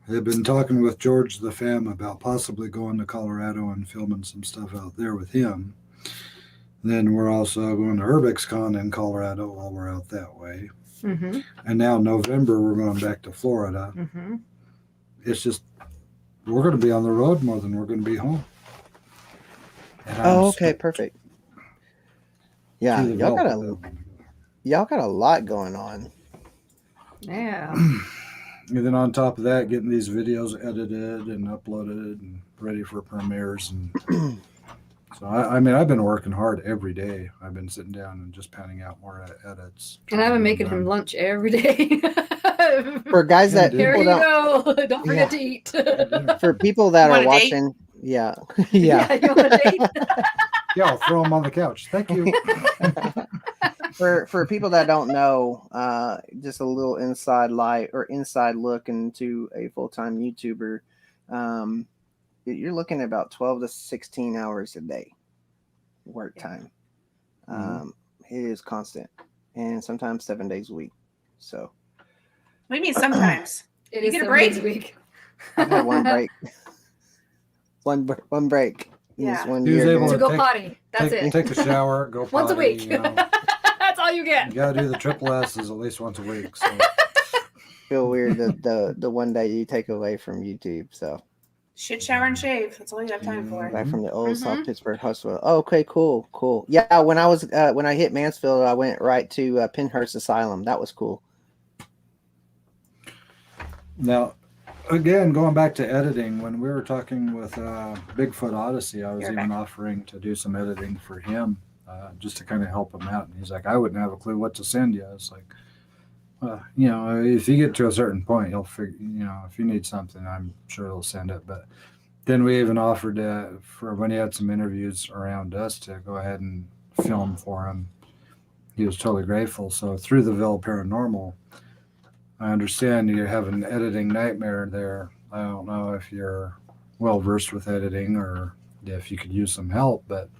have been talking with George the Fam about possibly going to Colorado and filming some stuff out there with him. Then we're also going to UrbexCon in Colorado while we're out that way. Mm-hmm. And now November we're going back to Florida. Mm-hmm. It's just we're going to be on the road more than we're going to be home. And Oh, I'm okay, perfect. Yeah, too y'all got developed. a lot going on. Yeah. And then on top of that, getting these videos edited and uploaded and ready for premieres. And so, I mean, I've been working hard every day. I've been sitting down and just pounding out more edits. And I've been making him lunch every day. For guys that Yeah, Here people you don't, go. Don't forget to eat. for people that You are want a date? watching, yeah, yeah. You want a date? Yeah, I'll throw them on the couch. Thank you. For people that don't know, just a little inside look into a full-time YouTuber. You're looking at about 12 to 16 hours a day work time. It is constant, and sometimes 7 days a week. So What do you mean sometimes? It You is get a 7 break? days a week. I've had one break. one break. in this Yeah. one He was year. able To to go take- potty. That's it. Take a shower, go potty. Once a week. You know. That's all you get. You got to do the triple S's at least once a week. So Feel weird the one day you take away from YouTube. So Shit, shower, and shave. That's all you have time for. back from the old South Mhm. Pittsburgh hospital. Oh, okay, cool. Yeah, when I hit Mansfield, I went right to Penhurst Asylum. That was cool. now, again, going back to editing, when we were talking with Bigfoot Odyssey, I was You're even back. offering to do some editing for him, just to kind of help him out. And he's like, I wouldn't have a clue what to send you. It's like, you know, if you get to a certain point, he'll figure. You know, if you need something, I'm sure he'll send it. But then we even offered for when he had some interviews around us to go ahead and film for him. He was totally grateful. So through the Ville Paranormal, I understand you have an editing nightmare there. I don't know if you're well versed with editing or if you could use some help, but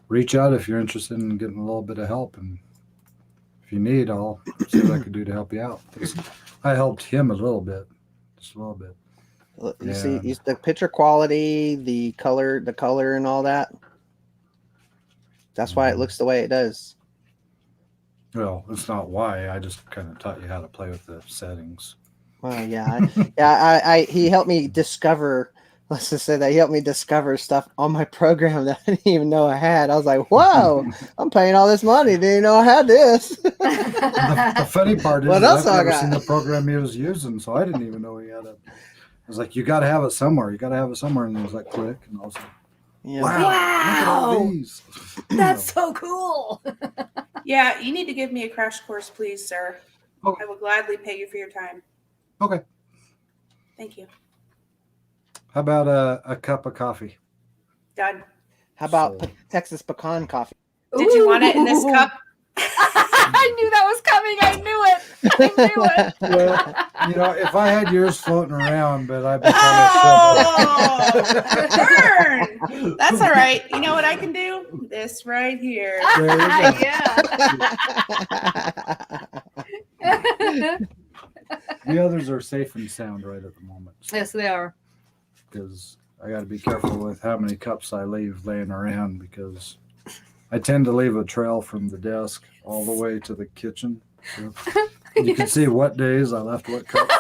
reach out if you're interested in getting a little bit of help. And if you need, I'll see what I could do to help you out. 'Cause I helped him a little bit, just a little bit. You see the picture quality, the color, and all that. That's why it looks the way it does. Well, it's not why. I just kind of taught you how to play with the settings. Well, yeah, he helped me discover. Let's just say that he helped me discover stuff on my program that I didn't even know I had. I was like, "Whoa, I'm paying all this money. Didn't even know I had this." The funny part is, What else I've I never got? seen the program he was using, so I didn't even know he had it. I was like, "You got to have it somewhere. You got to have it somewhere." And it was like, click, and I was like, Yeah. "Wow, look at all Wow. these!" That's so cool. Yeah, you need to give me a crash course, please, sir. Okay. I will gladly pay you for your time. Okay. Thank you. How about a cup of coffee? Done. How about So- Texas pecan coffee? Did you want it in this Ooh. cup? I knew that was coming. I knew it. I knew it. Well, you know, if I had yours floating around, but I've been Oh, trying to burn. That's all right. You know what I can do? This right here. There you go. Yeah. The others are safe and sound right at the moment. Yes, they are. Because I got to be careful with how many cups I leave laying around because I tend to leave a trail from the desk all the way to the kitchen. So you can see what days I left what cups.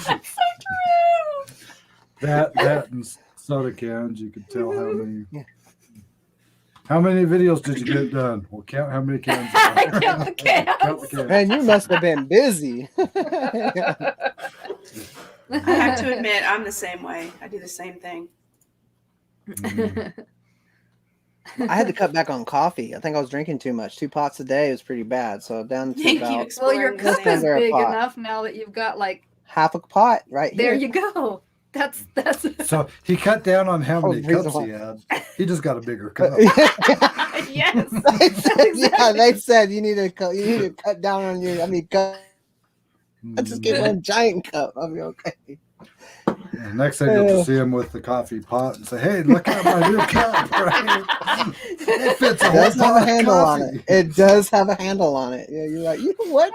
So true. that and soda cans. You could tell how many videos did you get done? Well, count how many cans. Count the cans. Count the cans. Man, you must have been busy. I have to admit, I'm the same way. I do the same thing. I had to cut back on coffee. I think I was drinking too much. 2 pots a day was pretty bad. So down to Thank you. about Well, your Exploring cup the is Under a big pot. enough now that you've got like. half a pot right There here. you go. That's. So he cut down on how many reason cups why. he had. He just got a bigger cup. Yes. Yeah, they said you need to cut down on your. I mean, just get one giant cup. I'll be okay. And next thing you'll just see him with the coffee pot and say, "Hey, look at my new cup! Right? It fits a It whole does have pot a of handle on coffee." it. It does have a handle on it. Yeah, you're like, you know what?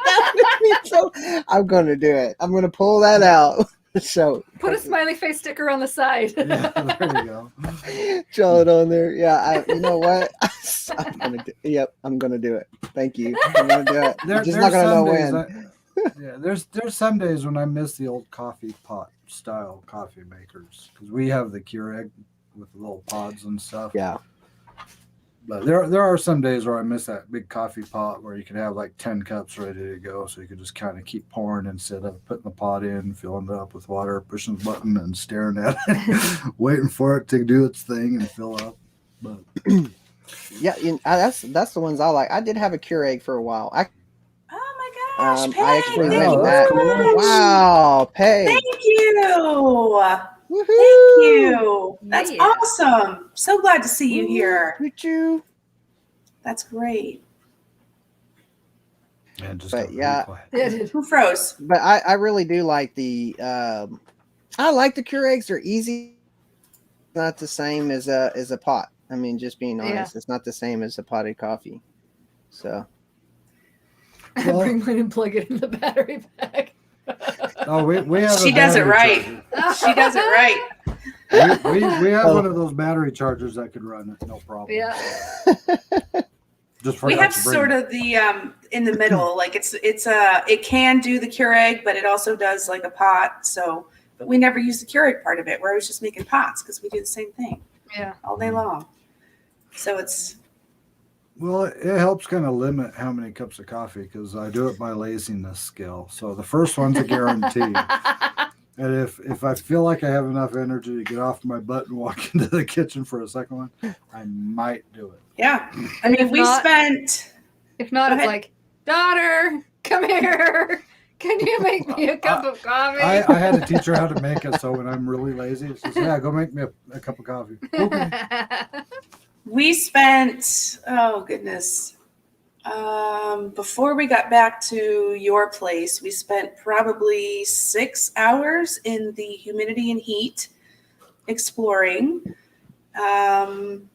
So I'm gonna do it. I'm gonna pull that out. So Put a smiley face sticker on the side. Yeah, there you go. show it on there. Yeah, you know what? I'm gonna do. Yep, I'm gonna do it. Thank you. I'm gonna do it. I'm just not gonna know when. There's some days when I miss the old coffee pot style coffee makers because we have the Keurig with the little pods and stuff. Yeah. But there are some days where I miss that big coffee pot where you can have like 10 cups ready to go, so you can just kind of keep pouring instead of putting the pot in, filling it up with water, pushing the button, and staring at it, waiting for it to do its thing and fill up. But Yeah, that's the ones I like. I did have a Keurig for a while. Oh my gosh, I Peg, actually thank went you back- so much. Wow, Peg. Thank you. Woohoo. Thank you. That's Yeah. awesome. So glad to see you here. Look at you. That's great. and just But got yeah. really quiet. Who froze? But I really do like the I like the Keurigs. They're easy. Not the same as a pot. I mean, just being honest, it's not the same as a potted coffee. So I bring mine and plug it in the battery pack. Oh, we have. She a does it battery right. She does it right. charger. We have one of those battery chargers that could run it, no problem. Yeah. Just We forgot have to bring sort it. of the in the middle, like it can do the Keurig, but it also does like a pot. So, but we never use the Keurig part of it. We're always just making pots because we do the same thing Yeah. all day long. So it's Well, it helps kind of limit how many cups of coffee because I do it by laziness scale. So the first one's a guarantee. And if I feel like I have enough energy to get off my butt and walk into the kitchen for a second one, I might do it. yeah. I mean, If we not- spent. If not, Go it's ahead. like, daughter, come here. Can you make me a cup of coffee? I had to teach her how to make it. So when I'm really lazy, she says, "Yeah, go make me a cup of coffee." Okay. We spent, oh goodness, before we got back to your place, we spent probably 6 hours in the humidity and heat exploring, and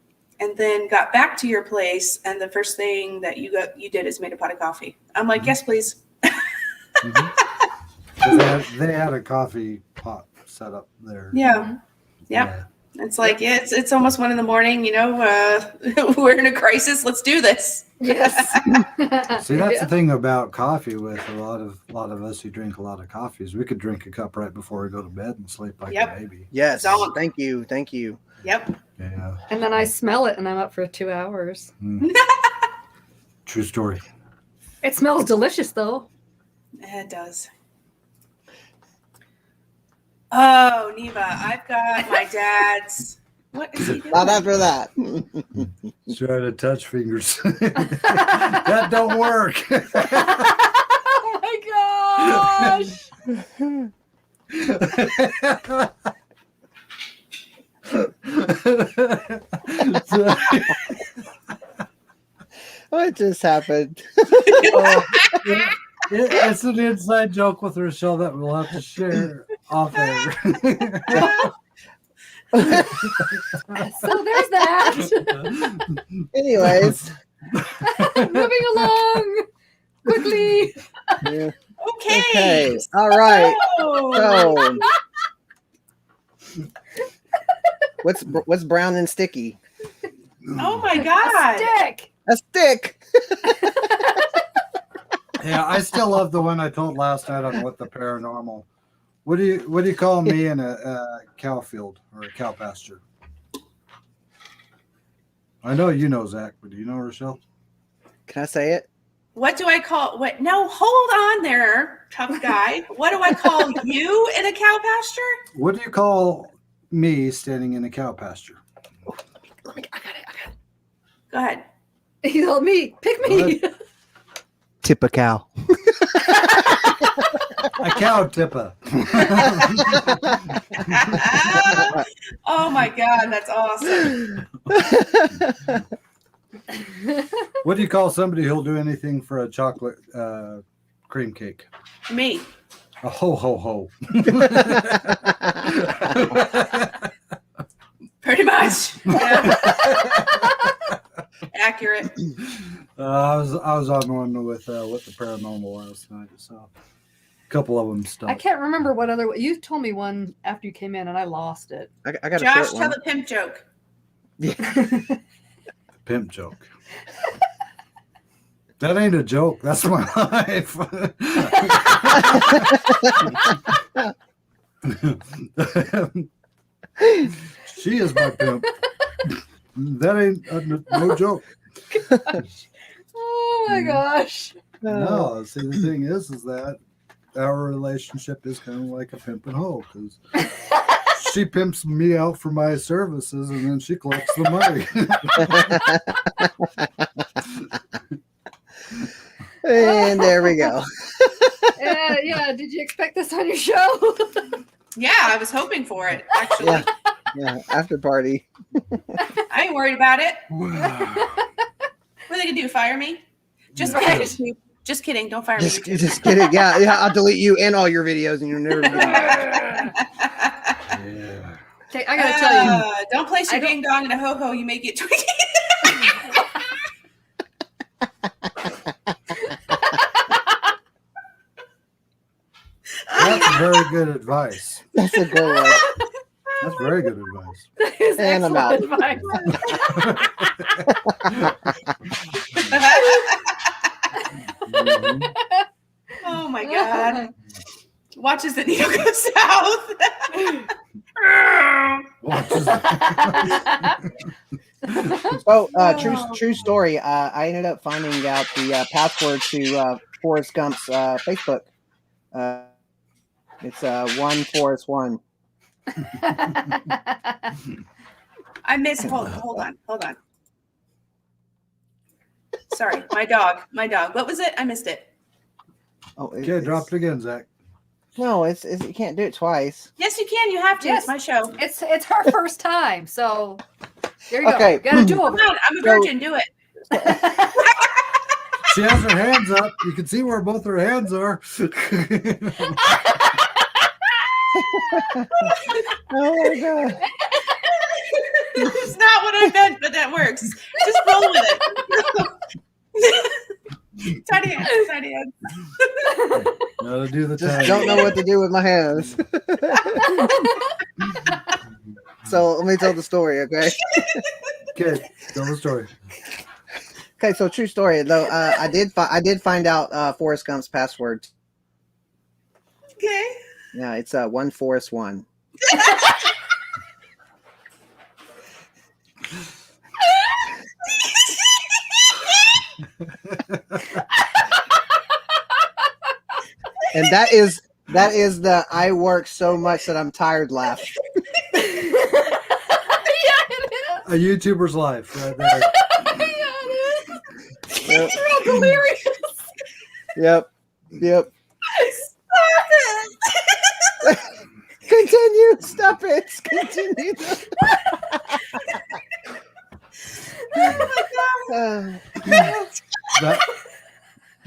then got back to your place. And the first thing that you did is made a pot of coffee. I'm like, yes, please. Mhm. 'Cause they had a coffee pot set up there. Yeah. It's like, it's almost 1 a.m. You know, we're in a crisis. Let's do this. Yes. See, that's the thing about coffee with a lot of us who drink a lot of coffees. We could drink a cup right before we go to bed and sleep like Yep. a baby. yes, Zonk. thank you. Yep. Yeah. And then I smell it and I'm up for 2 hours. True story. It smells delicious though. It does. Oh, Neva, I've got my dad's. What is he doing? Not after that. Try to touch fingers. That don't work. Oh my gosh. What just happened? It's an inside joke with Richelle that we'll have to share off air. So there's that. Anyways, Moving along quickly. yeah. Okay. All right. So, So, what's brown and sticky? Oh my A god. stick. A stick. Yeah, I still love the one I told last night on What the Paranormal. What do you call me in a cow field or a cow pasture? I know you know, Zach, but do you know, Richelle? Can I say it? What do I call what? No, hold on there, tough guy. What do I call you in a cow pasture? What do you call me standing in a cow pasture? I got it. Go ahead. He told me, pick me. Tip a cow. A cow tipper. Oh my god, that's awesome. What do you call somebody who'll do anything for a chocolate cream cake? Me. A ho ho ho. Pretty much. Yeah. Accurate. I was on one with What the Paranormal last night, so a couple of them stuck. I can't remember what other. You told me one after you came in, and I lost it. I got a Josh, short tell one. the pimp joke. Pimp joke. That ain't a joke. That's my life. She is my pimp. That ain't no joke. Gosh. Oh my gosh. No, see, the thing is that our relationship is kind of like a pimp and hoe, because she pimps me out for my services and then she collects the money. And there we go. Yeah. Did you expect this on your show? Yeah, I was hoping for it, actually. Yeah. Yeah, after party. I ain't worried about it. What are they gonna do? Fire me? Just Right. kidding. Just kidding. Don't fire Just me. kidding. Yeah, I'll delete you and all your videos, and you'll never be. Yeah. Okay, I gotta tell you. Don't place your I don't- ding dong in a ho ho. You may get tweeted. That's very good advice. That's a good one. That's very good advice. That is And I'm out. excellent advice. Mhm. Oh my god. Watch as the needle goes south. Watch this. So, true story. I ended up finding out the password to Forrest Gump's Facebook. It's 1forrest1. I missed. Hold on. Sorry, my dog. What was it? I missed it. Oh, Okay, drop it again, Zach. No, it's you can't do it twice. Yes, you can. You have to. Yes. It's my show. it's her first time, so there you Okay. go. Gotta do Come it. on, I'm a virgin. Do it. She has her hands up. You can see where both her hands are. Oh my god! It's not what I meant, but that works. Just roll with it. Tiny hands. Gotta do the Just tag. don't know what to do with my hands. So let me tell the story, okay? Okay, tell the story. Okay, so true story though. I did find out Forrest Gump's password. Okay. Yeah, it's 1forrest1. And that is the I work so much that I'm tired laugh. Yeah, it is. A YouTuber's life, right there. Yeah, it is. Yep. You're all delirious. Yep. Stop it. Continue. Stop it. Continue.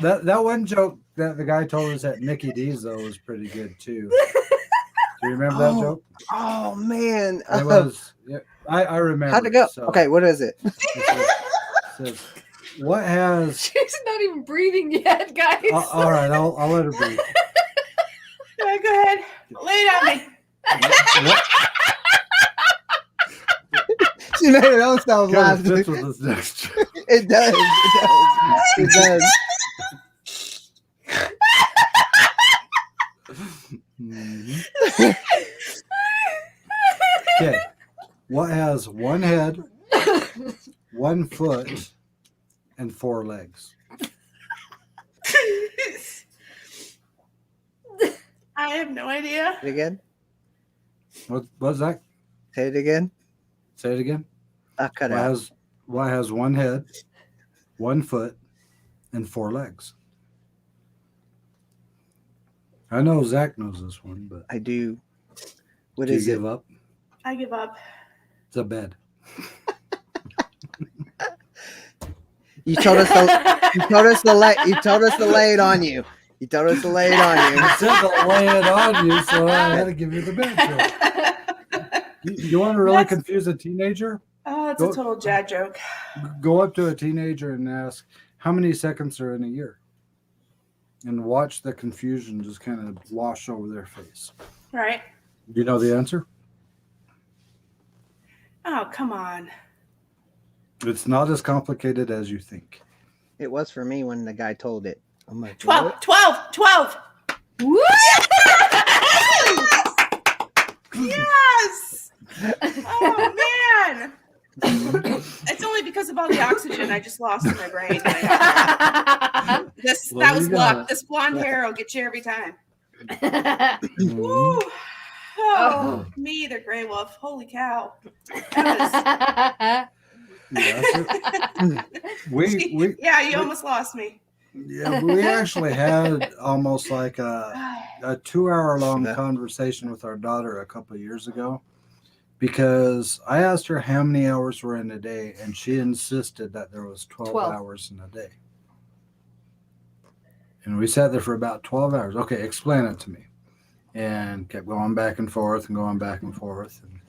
That one joke that the guy told us at Mickey D's though was pretty good too. Do you remember that joke? Oh man. It was. Yeah, I remember. How'd it go? So Okay, what is it? it says, what has? She's not even breathing yet, guys. All right, I'll let her breathe. Yeah, go ahead. Lay it on me. She You made it own sound Kind laugh. of fits with this next joke. It does. It does. Mhm. Okay. What has one head, 1 foot, and 4 legs? I have no idea. Say it again. What's that? Say it again. Say it again. I cut out. What has 1 head, 1 foot, and 4 legs? I know Zach knows this one, but I do. What do you is it? give up? I give up. It's a bed. You told us to. You told us to lay. You told us to lay it on you. You told us to lay it on you. I said to lay it on you, so I had to give you the bed joke. You want to really confuse a teenager? Oh, it's a total dad joke. Go up to a teenager and ask, how many seconds are in a year? And watch the confusion just kind of wash over their face. Right. Do you know the answer? Oh, come on. It's not as complicated as you think. It was for me when the guy told it. I'm like, 12, what? 12. Woo! Yes. Oh, man. It's only because of all the oxygen I just lost in my brain. That was luck. This blonde hair will get you every time. Woo. Oh, me, the gray wolf. Holy cow. That was... yeah, you almost lost me. Yeah, we actually had almost like a 2-hour-long conversation with our daughter a couple of years ago, because I asked her how many hours were in a day, and she insisted that there was 12 hours in a day. And we sat there for about 12 hours. Okay, explain it to me. And kept going back and forth and going back and forth. And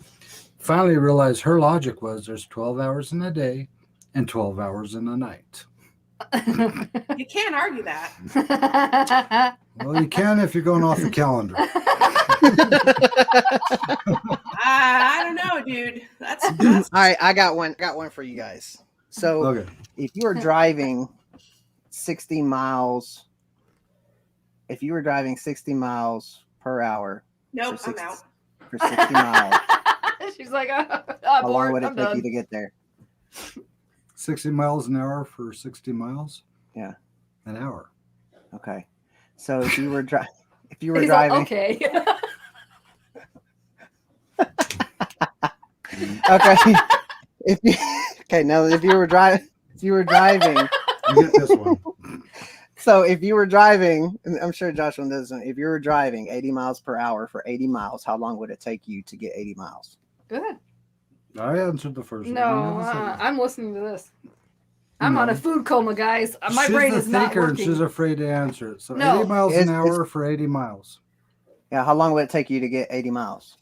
finally realized her logic was there's 12 hours in a day and 12 hours in a night. You can't argue that. Well, you can if you're going off the calendar. I don't know, dude. That's All right, I got one. Got one for you guys. So, Okay. if you were driving 60 miles, per hour, nope. for I'm out. for 60 miles, She's like, how long would it take you to get there? 60 miles an hour for 60 miles? Yeah. An hour. Okay. So if you were driving, He's like, okay. okay. Now if you were driving, You get this one. so if you were driving, and I'm sure Joshua does, if you were driving 80 miles per hour for 80 miles, how long would it take you to get 80 miles? Good. I answered the first No, one. I'm listening to this. I'm on a food coma, guys. My She's brain the is not thinker and working. she's afraid to answer it. So No. 80 miles an It's- hour for 80 miles. Yeah, how long would it take you to get 80 miles?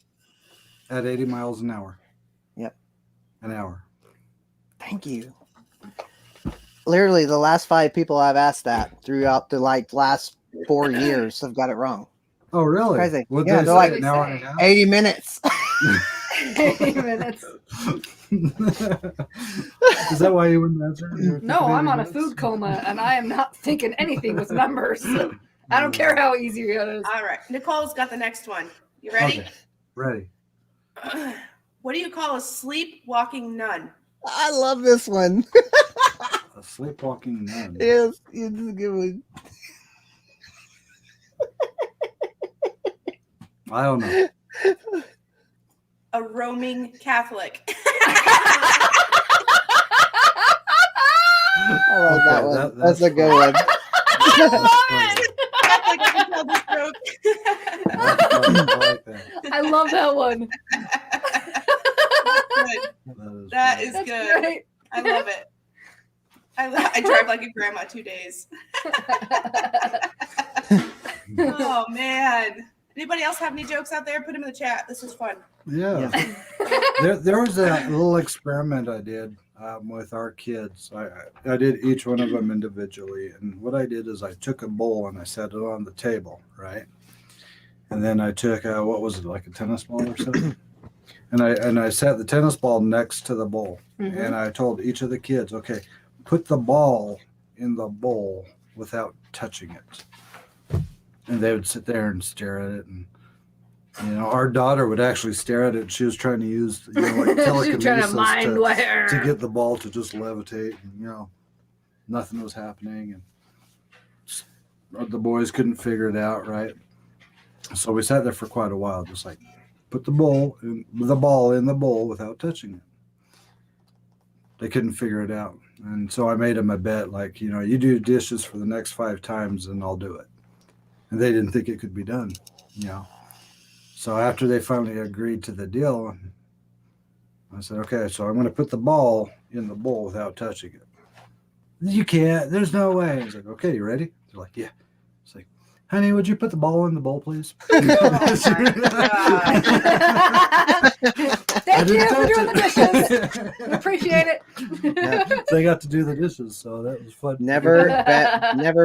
At 80 miles an hour. Yep. An hour. Thank you. Literally, the last 5 people I've asked that throughout the last 4 years have got it wrong. Oh, really? Crazy. Would Yeah, they they're say like an hour and a half? 80 minutes. 80 minutes. Is that why you wouldn't answer? You were No, thinking I'm 80 on a minutes? food coma, and I am not thinking anything with numbers. I don't care how easy it is. All right. Nicole's got the next one. You ready? Okay. Ready. What do you call a sleepwalking nun? I love this one. A sleepwalking nun. Yes, it's a good one. I don't know. A roaming Catholic. I love that Okay, one. that's That's a good one. Catholic can tell this joke. That's funny. I like that. I love that one. Good. That is That's good. great. I love it. I drive like a grandma 2 days. Oh man. Anybody else have any jokes out there? Put them in the chat. This was fun. Yeah. There was a little experiment I did with our kids. I did each one of them individually. And what I did is I took a bowl and I set it on the table, right? And then I took, what was it, like a tennis ball or something? And I set the tennis ball next to the bowl. Mhm. And I told each of the kids, okay, put the ball in the bowl without touching it. And they would sit there and stare at it. And, our daughter would actually stare at it. She was trying to use, like She's trying to telekinesis mind where. to get the ball to just levitate. And, nothing was happening. And the boys couldn't figure it out, right? So we sat there for quite a while, just like, put the ball in the bowl without touching it. They couldn't figure it out. And so I made them a bet, like, you do dishes for the next 5 times and I'll do it. And they didn't think it could be done, So after they finally agreed to the deal, I said, okay, so I'm going to put the ball in the bowl without touching it. You can't. There's no way. He's like, okay, you ready? They're like, yeah. It's like, honey, would you put the ball in the bowl, please? Thank you for doing the dishes. We appreciate it. Yeah, they got to do the dishes, so that was fun. Never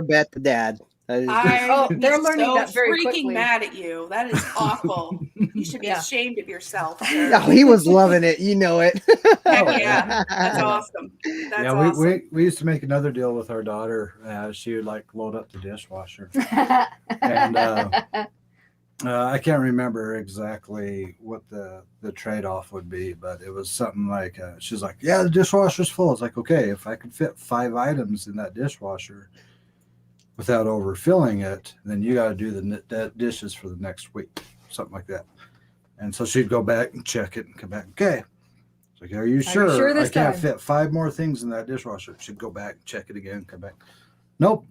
bet the dad. That is They're I'm learning so that very freaking quickly. mad at you. That is awful. You should be Yeah. ashamed of yourself. Oh, he was loving it. You know it. Heck yeah, that's awesome. That's awesome. we used to make another deal with our daughter. She would load up the dishwasher, and I can't remember exactly what the trade-off would be, but it was something like she's like, yeah, the dishwasher's full. It's like, okay, if I could fit 5 items in that dishwasher without overfilling it, then you got to do the dishes for the next week, something like that. And so she'd go back and check it and come back. Okay. It's like, are you sure this I can't time? fit 5 more things in that dishwasher? She'd go back, check it again, come back. Nope.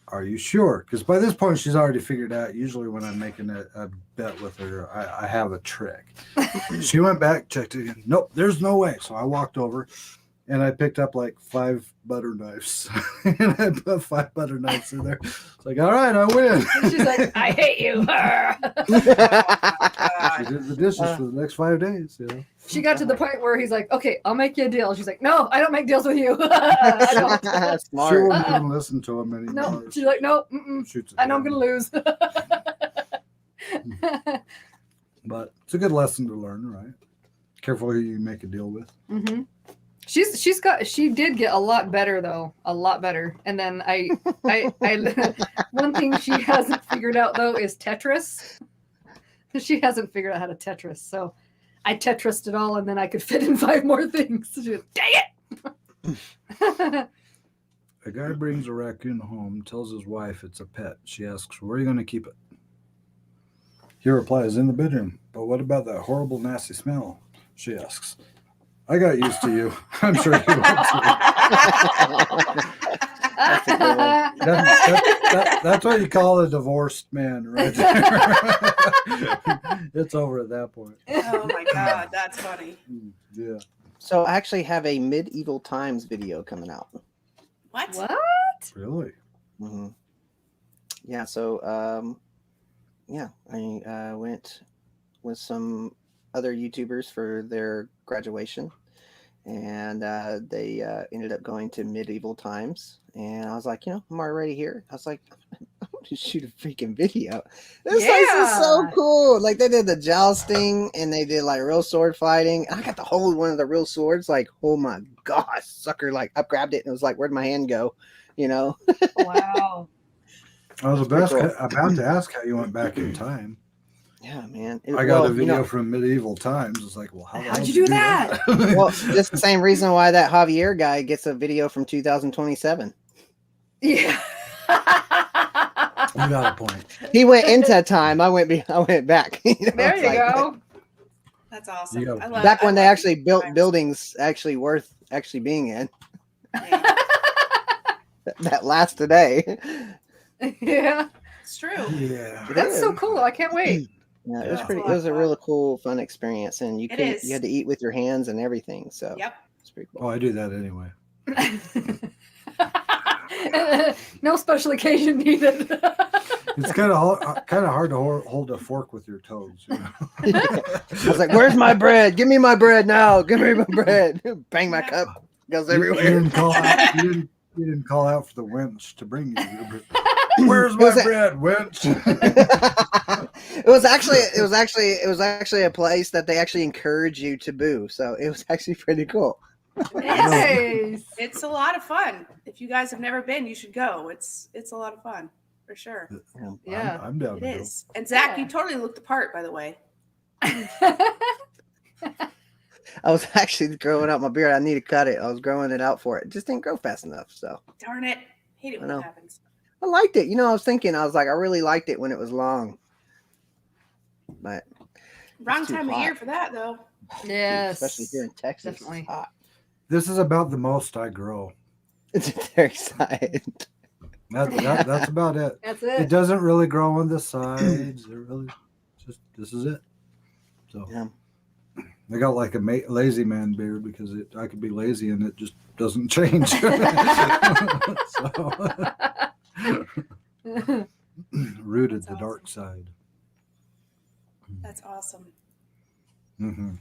Are you sure? Because by this point, she's already figured out, usually when I'm making a bet with her, I have a trick. She went back, checked it again. Nope, there's no way. So I walked over and I picked up 5 butter knives. And I put 5 butter knives in there. It's like, all right, I win. She's like, I hate you. She did the dishes for the next 5 days. She got to the point where he's like, okay, I'll make you a deal. She's like, no, I don't make deals with you. I don't. She Smart. won't even listen to him anymore. No, she's like, no, mm-mm. Shoots it I know I'm down. going to lose. But it's a good lesson to learn, right? Careful who you make a deal with. Mm-hmm. She did get a lot better though, a lot better. And then I one thing she hasn't figured out though is Tetris. She hasn't figured out how to Tetris, so I Tetrised it all, and then I could fit in 5 more things. She was, dang it! A guy brings a raccoon home, tells his wife it's a pet. She asks, where are you going to keep it? He replies, in the bedroom. But what about that horrible, nasty smell? She asks. I got used to you. I'm sure you will too. That's a good one. That's what you call a divorced man, right there. It's over at that point. Oh my god, that's funny. Yeah. So I actually have a medieval times video coming out. What? What? Really? Mm-hmm. Yeah. So I went with some other YouTubers for their graduation, and they ended up going to medieval times. And I was like, I'm already here. I was like, I want to shoot a freaking video. This place is so Yeah. cool. Like they did the jousting and they did real sword fighting. And I got to hold one of the real swords. Like, oh my gosh, sucker! I grabbed it and it was like, where'd my hand go? Wow. I was That's pretty about to ask how you went back in time. Yeah, man. I got a video from medieval times. It's like, well, How'd you do that? Well, just the same reason why that Javier guy gets a video from 2027. Yeah. You got a point. He went into time. I went back. There you go. That's awesome. You got- I love, Back when I they love actually these built times. buildings actually worth actually being in. Yeah, That last today. Yeah. it's true. Yeah. That's so cool. I can't wait. Yeah, it was Yeah. pretty. It It's a lot was a of really cool, fun experience, and you It could is. you had to eat with your hands and everything. So Yep. it's pretty Oh, cool. I do that anyway. No special occasion needed. It's kind of hard to hold a fork with your toes. I was like, "Where's my bread? Give me my bread now! Give me my bread!" Bang my cup goes You everywhere. didn't call out. You didn't call out for the winch to bring you your bread. Where's It my was a- bread, wench? it was actually a place that they actually encourage you to boo. So it was actually pretty cool. Nice. It's a lot of fun. If you guys have never been, you should go. It's a lot of fun for sure. Yeah. I'm down It to go. is. And Zach, Yeah. you totally looked the part, by the way. I was actually growing out my beard. I need to cut it. I was growing it out for it. It just didn't grow fast enough. So Darn it. Hate it I when know. that happens. I liked it. I was thinking, I was like, I really liked it when it was long. But Wrong too time of hot. year for that, though. Yes. especially here in Texas, Definitely. it's hot. This is about the most I grow. It's very excited. That's about it. That's It it. doesn't really grow on the sides. It really just this is it. So Yeah. I got like a lazy man beard because I could be lazy and it just doesn't change. So, rooted That's the dark side. That's awesome. Mm-hmm.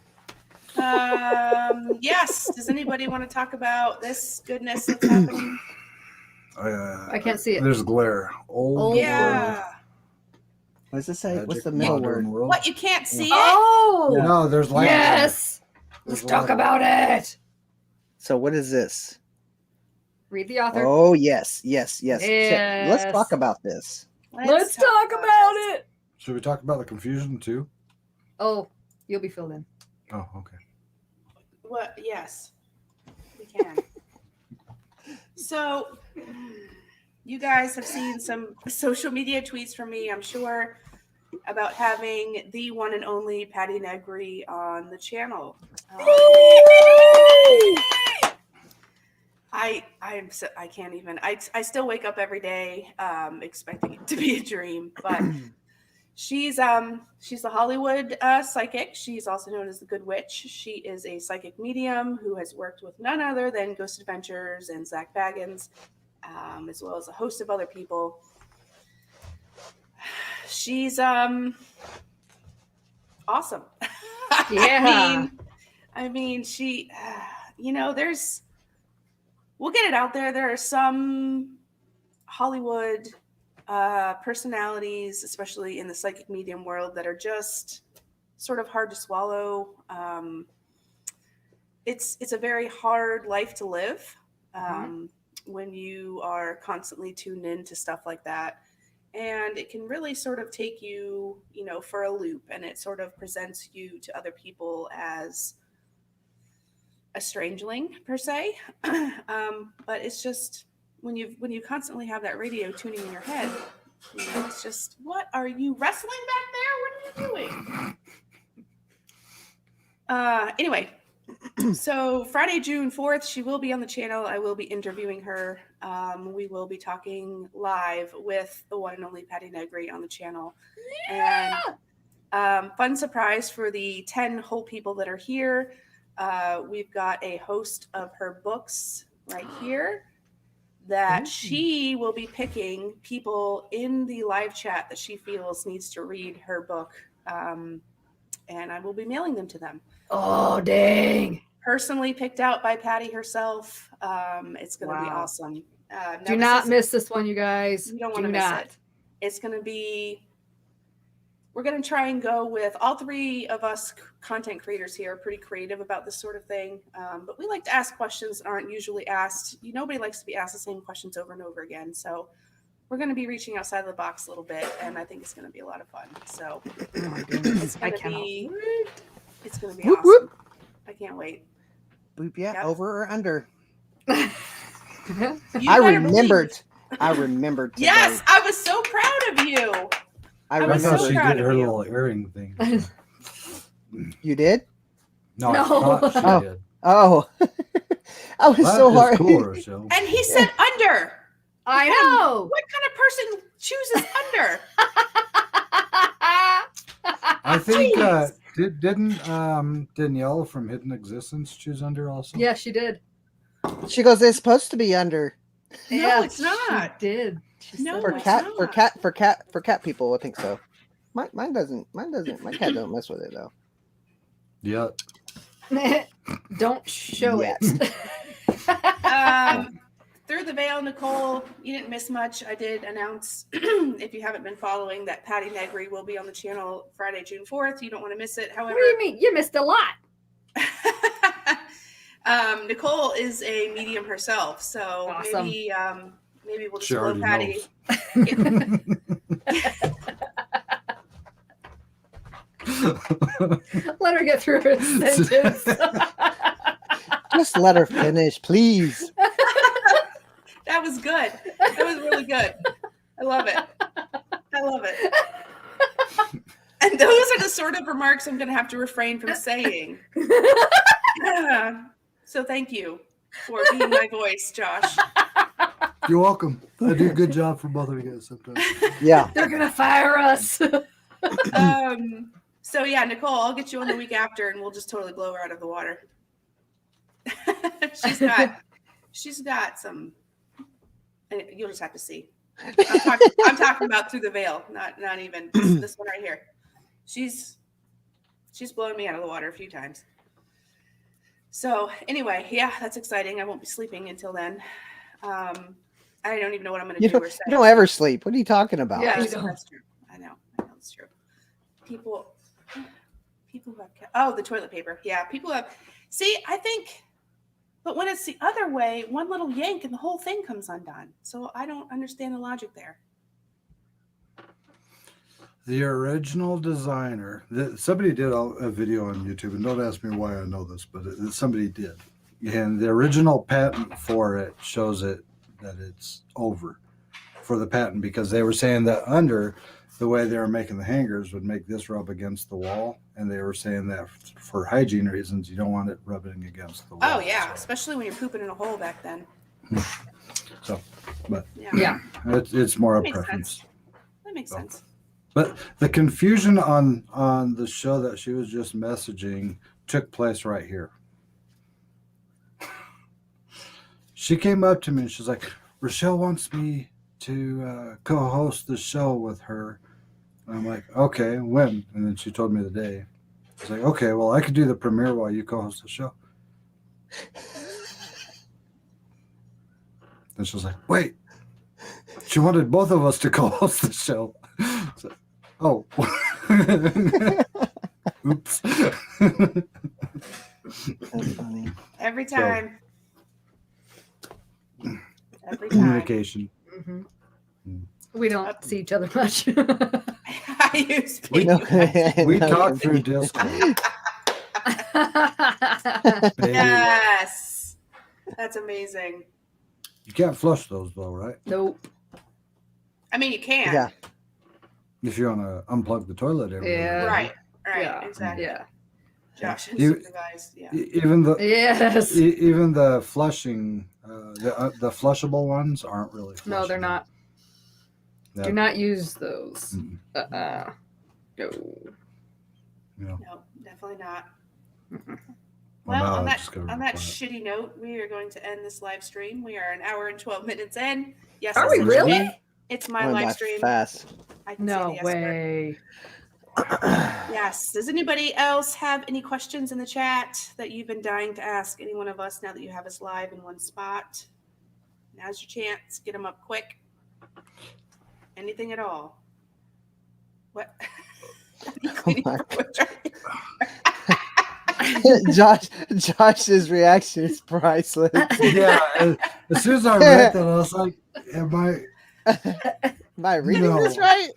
Yes. Does anybody want to talk about this goodness that's happening? I can't see it. There's glare. Old Yeah. What does it say? Magic What's the middle modern word? world. What, you can't see it? Oh, No, there's light. yes. Let's There's talk light. about it. So what is this? Read the author. Oh yes. Let's Yes. talk about this. Let's talk about it. Should we talk about the confusion too? Oh, you'll be filled in. Oh, okay. What? Yes, we can. So, you guys have seen some social media tweets from me, I'm sure, about having the one and only Patty Negri on the channel. I can't even. I still wake up every day expecting it to be a dream, but she's the Hollywood psychic. She's also known as the Good Witch. She is a psychic medium who has worked with none other than Ghost Adventures and Zach Baggins, as well as a host of other people. She's awesome. Yeah. I mean, she, there's, we'll get it out there. There are some Hollywood personalities, especially in the psychic medium world, that are just sort of hard to swallow. It's a very hard life to live when you are constantly tuned into stuff like that. And it can really sort of take you, for a loop, and it sort of presents you to other people as a strangeling per se. But it's just when you constantly have that radio tuning in your head, it's just, what are you wrestling back there? What are you doing? Anyway, so Friday, June 4th, she will be on the channel. I will be interviewing her. We will be talking live with the one and only Patty Negri on the channel. Yeah! And fun surprise for the 10 whole people that are here. We've got a host of her books right here that she will be picking people in the live chat that she feels needs to read her book. And I will be mailing them to them. Oh, dang. Personally picked out by Patty herself. It's going to be awesome. Do not miss this one, you guys. You don't want to miss it. It's going to be, we're going to try and go with all three of us content creators here are pretty creative about this sort of thing. But we like to ask questions that aren't usually asked. Nobody likes to be asked the same questions over and over again. So we're going to be reaching outside of the box a little bit, and I think it's going to be a lot of fun. So it's going to be awesome. Whoop. I can't wait. Boop, yeah, Yep. over or under. You I better remembered. believe- I remembered. Today. Yes, I was so proud of you. I I I was thought so she proud did of her you. little earring thing. You did? No, No. I thought she Oh. did. Oh, I was That so is hard. cool, Rochelle. And he said under. I know. What kind of person chooses under? I think Jeez. didn't Danielle from Hidden Existence choose under also? Yeah, she did. She goes, "It's supposed to be under No, it's she not. did. She No, said for it's that. cat not. for cat people." I think so. Mine doesn't. My cat don't mess with it though. Yeah. Don't show Yet. it. Through the Veil, Nicole, you didn't miss much. I did announce, if you haven't been following, that Patty Negri will be on the channel Friday, June 4th. You don't want to miss it. However, What do you mean? You missed a lot. Nicole is a medium herself, so Awesome. maybe we'll just She blow already Patty. Let her get through her sentence. Just let her finish, please. That was good. That was really good. I love it. I love it. And those are the sort of remarks I'm going to have to refrain from saying. Yeah. So thank you for being my voice, Josh. You're welcome. I do a good job for both of you guys sometimes. Yeah. They're gonna fire us. So yeah, Nicole, I'll get you on the week after, and we'll just totally blow her out of the water. she's got some. And you'll just have to see. I'm talking about Through the Veil, not even this one right here. She's blown me out of the water a few times. So anyway, yeah, that's exciting. I won't be sleeping until then. I don't even know what I'm going to do or say. You don't ever sleep. What are you talking about? Yeah. That's true. I know it's true. People who have the toilet paper. Yeah, people have. See, I think, but when it's the other way, one little yank and the whole thing comes undone. So I don't understand the logic there. The original designer, somebody did a video on YouTube, and don't ask me why I know this, but somebody did. And the original patent for it shows it that it's over for the patent, because they were saying that under the way they were making the hangers would make this rub against the wall. And they were saying that for hygiene reasons, you don't want it rubbing against the wall. Oh, yeah, especially when you're pooping in a hole back then. So, but Yeah. it's more a Makes preference. sense. That makes sense. But the confusion on the show that she was just messaging took place right here. She came up to me and she's like, Richelle wants me to co-host the show with her. And I'm like, okay, when? And then she told me the day. I was like, okay, well, I could do the premiere while you co-host the show. And she was like, wait. She wanted both of us to co-host the show. So, oh. Oops. That's funny. Every time. Every time. Communication. Mhm. We don't see each other much. I use We- people. We talk through Discord. Baby. Yes. That's amazing. You can't flush those though, right? Nope. I mean, you can. Yeah. If you want to unplug the toilet every Yeah. day. Right. Yeah. Exactly. Yeah. Josh has You- supervised. Yeah. Even the Yes. even the flushing, the flushable ones aren't really. No, they're flushable. not. Yeah. Do not use those. Mm-mm. No. No. No, definitely not. Mm-mm. Well, now on I that discovered on the that planet. shitty note, we are going to end this live stream. We are an hour and 12 minutes in. Yes, Are I we said really? it. It's my Went by live stream. fast. I can say No the yes word. way. Yes. Does anybody else have any questions in the chat that you've been dying to ask any one of us now that you have us live in one spot? Now's your chance. Get them up quick. Anything at all? What? my Josh's reaction is priceless. Yeah. As soon as I read that, I was like, "Am I?" Am I reading No. this right?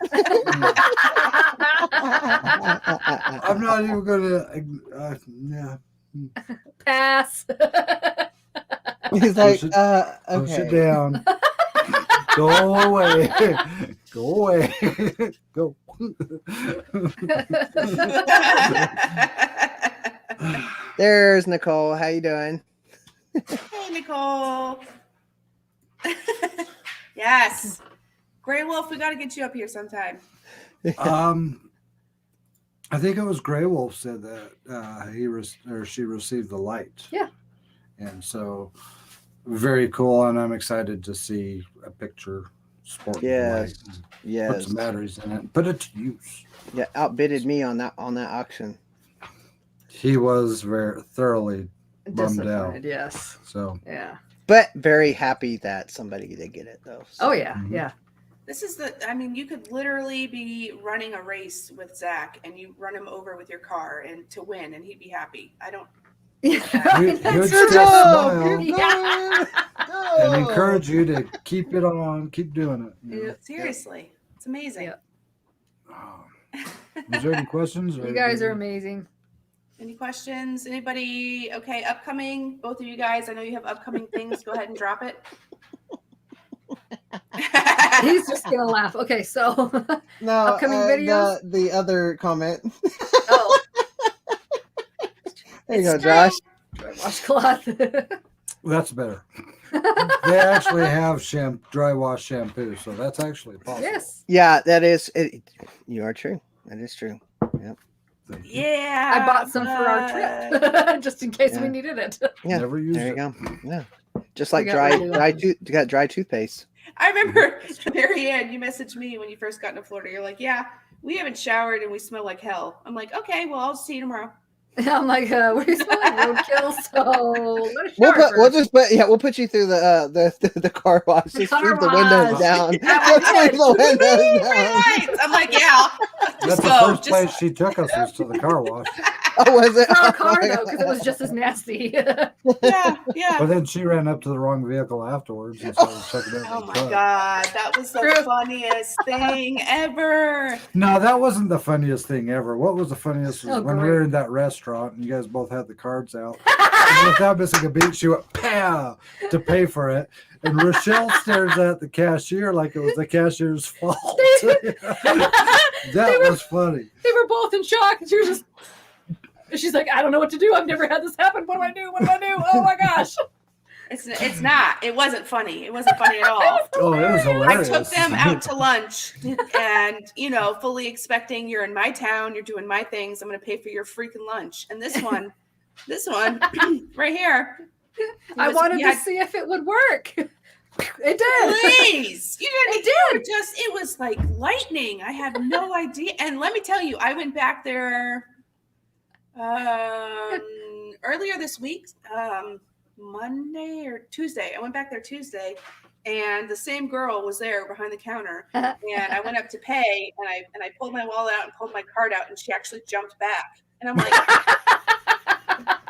I'm not even gonna. Yeah. Pass. He's like, Push okay. it down. Go away. Go away. Go. There's Nicole. How you doing? Hey, Nicole. Yes. Grey Wolf, we got to get you up here sometime. I think it was Grey Wolf said that she received the light. Yeah. And so very cool, and I'm excited to see a picture sporting the light. Yes. and Put Yes. some batteries in it. and Put it to use. Yeah, outbidded me on that auction. He was very thoroughly bummed out. Disappointed, yes. So Yeah. But very happy that somebody did get it though. Oh yeah, Mhm. yeah. This is I mean, you could literally be running a race with Zach and you run him over with your car and to win and he'd be happy. I don't. You'd That's still true. smile Yeah. and encourage you to keep it on, keep doing it. you know. Yeah. Seriously. It's amazing. Yeah. Is there any questions? You guys are amazing. Any questions? Anybody? Okay, upcoming, both of you guys. I know you have upcoming things. Go ahead and drop it. He's just gonna laugh. Okay, so No, Upcoming videos? The other comment. oh, There you go, It's Josh. dry washcloth. That's better. They actually have dry wash shampoo, so that's actually possible. Yes, Yeah, that is. You are true. That is true. Yep. Thank you. Yeah. I bought some for our trip, just in case we Yeah. needed it. Yeah. Never used There you it. go. Yeah. Just like We got you got dry toothpaste. I remember, Marianne, you messaged me when you first got into Florida. You're like, yeah, we haven't showered and we smell like hell. I'm like, okay, well, I'll see you tomorrow. I'm like, what are you smelling? Roadkill. So let us We'll shower just put you through the car wash. The Just car leave the windows wash. down. Yeah, Just we leave did. the windows Great down. lights. I'm like, yeah, That's just the go. first place she took us was to the car wash. Oh, was it? for our Oh car my though, because it was just as nasty. Yeah, yeah. But then she ran up to the wrong vehicle afterwards and started checking out Oh the my truck. God, that was the True. funniest thing ever. No, that wasn't the funniest thing ever. What was the funniest was Oh, when we great. were in that restaurant and you guys both had the cards out. And without missing a beat, she went pow to pay for it. And Richelle stares at the cashier like it was the cashier's fault. That was funny. They were both in shock, and she was just. She's like, I don't know what to do. I've never had this happen. What do I do? What do I do? Oh my gosh! It's not. It wasn't funny. It wasn't funny at all. Oh, it was I hilarious. took them out to lunch and, fully expecting you're in my town, you're doing my things. I'm going to pay for your freaking lunch. And this one right here. I wanted yeah, to see if it would work. It did. Please. It did. It was like lightning. I had no idea. And let me tell you, I went back there earlier this week, Monday or Tuesday. I went back there Tuesday, and the same girl was there behind the counter. And I went up to pay, and I pulled my wallet out and pulled my card out, and she actually jumped back. And I'm like,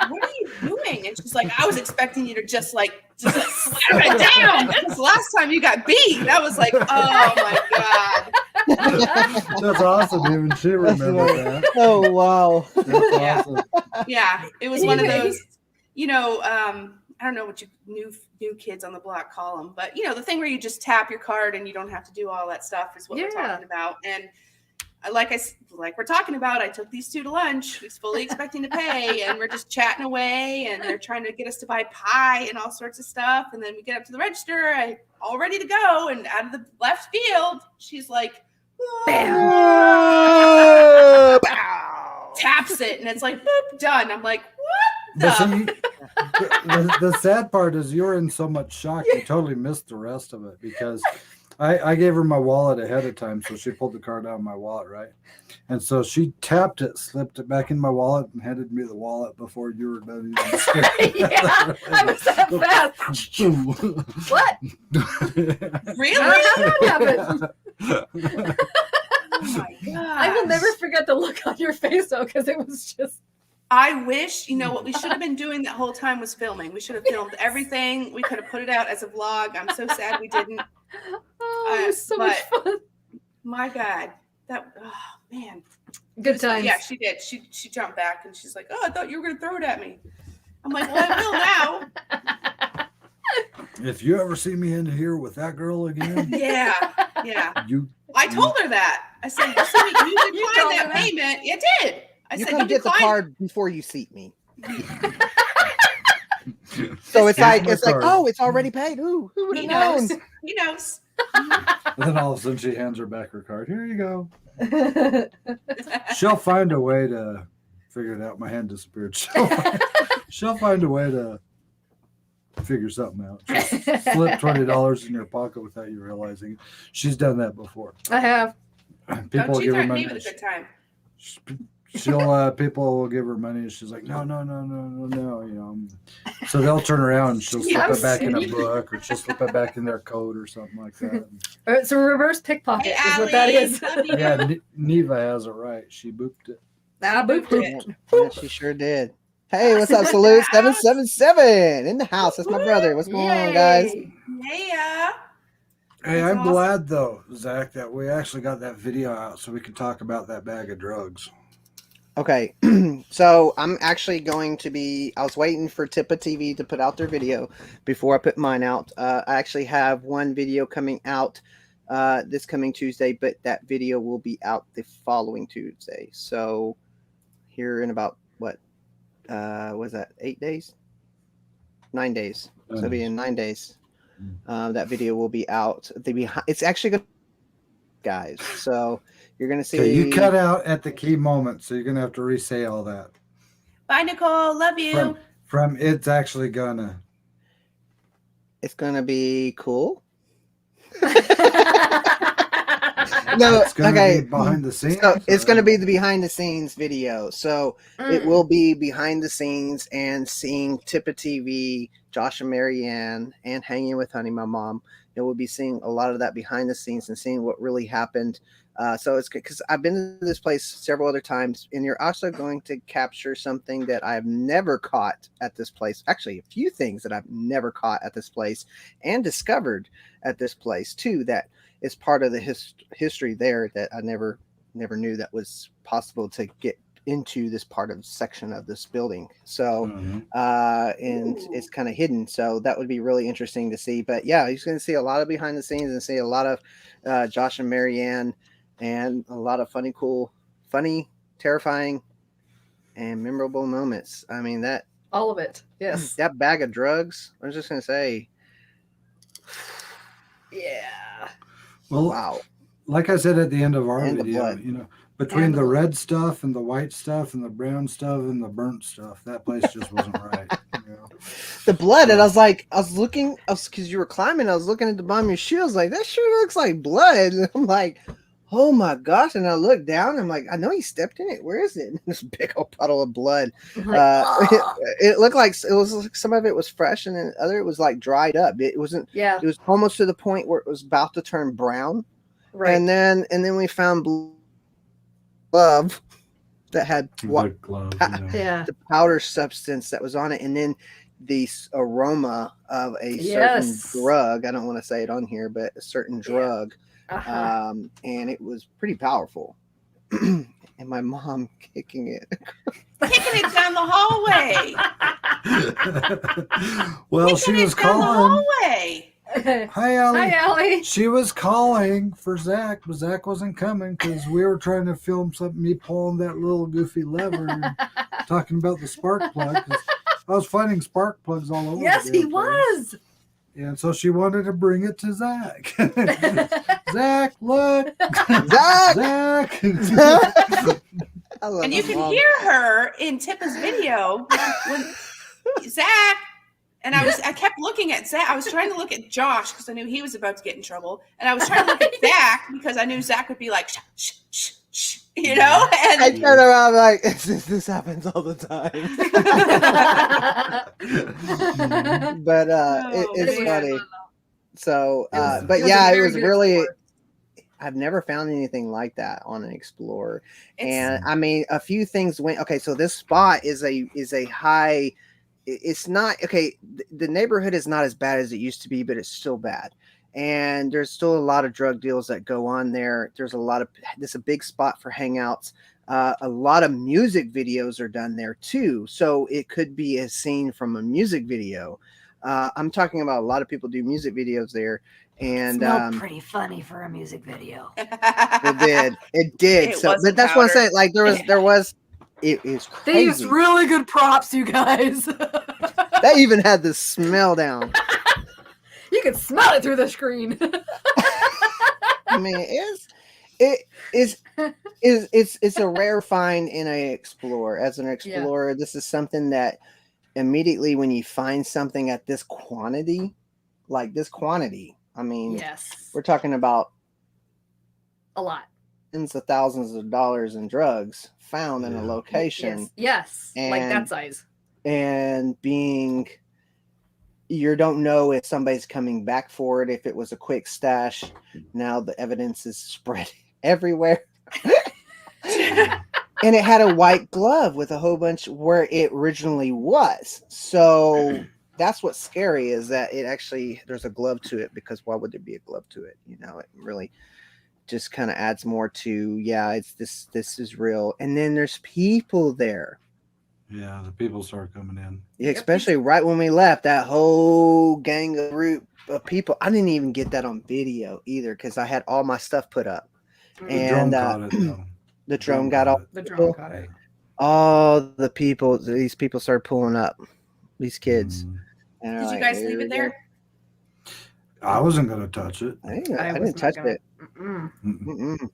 what are you doing? And she's like, I was expecting you to just slam it down. Because last time you got beat, that was like, oh my God. That's awesome. Even she remembered that. Oh wow. That's Yeah. awesome. Yeah, it was one of those, I don't know what you new kids on the block call them, but the thing where you just tap your card and you don't have to do all that stuff is what we're Yeah. talking about. And like we're talking about, I took these two to lunch. I was fully expecting to pay, and we're just chatting away, and they're trying to get us to buy pie and all sorts of stuff. And then we get up to the register, all ready to go, and out of the left field, she's like, Bam. taps it, and it's like, boop, done. I'm like, what But the? see, the sad part is you were in so much shock, you totally missed the rest of it because I gave her my wallet ahead of time, so she pulled the card out of my wallet, right? And so she tapped it, slipped it back in my wallet, and handed me the wallet before you were done even staring. Yeah, I was that fast. What? Really? How did that happen? Oh my God. I will never forget the look on your face though, because it was just. I wish, what we should have been doing that whole time was filming. We should have filmed everything. We could have put it out as a vlog. I'm so sad we didn't. Oh, it was so much fun. My God. Man. Good times. Yeah, she did. She jumped back and she's like, oh, I thought you were going to throw it at me. I'm like, well, I will now. If you ever see me in here with that girl again, Yeah. I told her that. I said, you declined told that her that? payment. You did. I You said, come you get the declined. card before you seat me. So it's like, card. oh, it's already paid. Who would He have knows. known? He knows. and then all of a sudden she hands her back her card. Here you go. She'll find a way to figure it out. My hand disappeared. She'll find a way to figure something out. Just slip $20 in your pocket without you realizing it. She's done that before. I have. People She give her threatened me money. with a good time. she'll people will give her money and she's like, no, so they'll turn around and she'll slip it back in a book or she'll slip it back in their coat or something like that. It's a reverse pickpocket Hey, is what that Allie, is. love you. Yeah, Neva has it right. She booped it. Boop, boop. Yeah, she sure did. Hey, what's up, Salute 777 in the house. That's my brother. What's going on, guys? Yay. Yeah. Hey, That's I'm awesome. glad though, Zach, that we actually got that video out so we can talk about that bag of drugs. Okay, so I'm actually going to be. I was waiting for Tippa TV to put out their video before I put mine out. I actually have one video coming out this coming Tuesday, but that video will be out the following Tuesday. So here in about what was that? 8 days? 9 days. So it'll be in 9 days. That video will be out. It's actually good, guys. So you're gonna see. Okay, you cut out at the key moment, so you're gonna have to re-say all that. Bye, Nicole. Love you. From it's actually gonna. It's gonna be cool. No, It's gonna okay. be behind the scenes. So it's going to be the behind the scenes video. So it will be behind the scenes and seeing Tippa TV, Josh and Marianne, and hanging with Honey, my mom. It will be seeing a lot of that behind the scenes and seeing what really happened. So it's good because I've been to this place several other times, and you're also going to capture something that I've never caught at this place. Actually, a few things that I've never caught at this place and discovered at this place too. That is part of the history there that I never knew that was possible to get into this part of section of this building. So, and it's kind of hidden. So that would be really interesting to see. But yeah, he's going to see a lot of behind the scenes and see a lot of Josh and Marianne and a lot of funny, terrifying, and memorable moments. I mean, that all of it. Yes. That bag of drugs. I was just going to say, Yeah. Well, wow. Like I said at the end of our And the video, blood. between And the the red stuff and the white stuff and the brown stuff and the burnt stuff, that place just wasn't right. The blood, and I was looking, because you were climbing, I was looking at the bottom of your shoe. I was like, that sure looks like blood. And I'm like, oh my gosh. And I looked down, I'm like, I know he stepped in it. Where is it? And this big old puddle of blood. It looked like some of it was fresh, and then other it was like dried up. It wasn't. Yeah. It was almost to the point where it was about to turn brown. Right. And then we found glove that had What glove? Yeah. the powder substance that was on it, and then the aroma of a certain drug. I don't want to say it on here, but a certain drug. Uh-huh. And it was pretty powerful. And my mom kicking it down the hallway. Well, she was calling. Hi, Allie. Hi, Allie. She was calling for Zach, but Zach wasn't coming because we were trying to film something, me pulling that little goofy lever and talking about the spark plug. I was finding spark plugs all over. Yes, he place. was. And so she wanted to bring it to Zach. Zach, look. Zach. And you can hear her in Tippa's video when Zach. And I kept looking at Zach. I was trying to look at Josh because I knew he was about to get in trouble. And I was trying to look at Zach because I knew Zach would be like, shh, shh, shh, shh, And I turn around like, this happens all the time. But it's funny. So, but yeah, it was really, I've never found anything like that on an Explorer. And I mean, a few things went, okay, so this spot is a high, it's not, okay, the neighborhood is not as bad as it used to be, but it's still bad. And there's still a lot of drug deals that go on there. There's a big spot for hangouts. A lot of music videos are done there too. So it could be a scene from a music video. I'm talking about a lot of people do music videos there. And pretty funny for a music video. It did. So, but that's what I'm saying. Like there was. It is crazy. They used really good props, you guys. They even had the smell down. You could smell it through the screen. I mean, it's a rare find in an Explorer. As an Explorer, This is something that immediately when you find something at this quantity, I mean, yes, we're talking about a lot. of thousands of dollars in drugs found in a Yeah. location. Yes. Like that And- size. And being, you don't know if somebody's coming back for it, if it was a quick stash. Now the evidence is spread everywhere. And it had a white glove with a whole bunch where it originally was. So that's what's scary, is that it actually, there's a glove to it, because why would there be a glove to it? You know, it really just kind of adds more to, yeah, it's this is real. And then there's people there. Yeah, the people start coming in. Yeah, Yep. especially right when we left, that whole gang of group of people. I didn't even get that on video either, because I had all my stuff put up. Mm. The drone And caught it though. the drone got all, The drone caught it. all the people. These people started pulling up, these kids. Mhm. And they're Did you like, guys leave "Here it we go." there? I wasn't gonna touch it. I was didn't not touch gonna- it. Mm-mm. Mm-mm.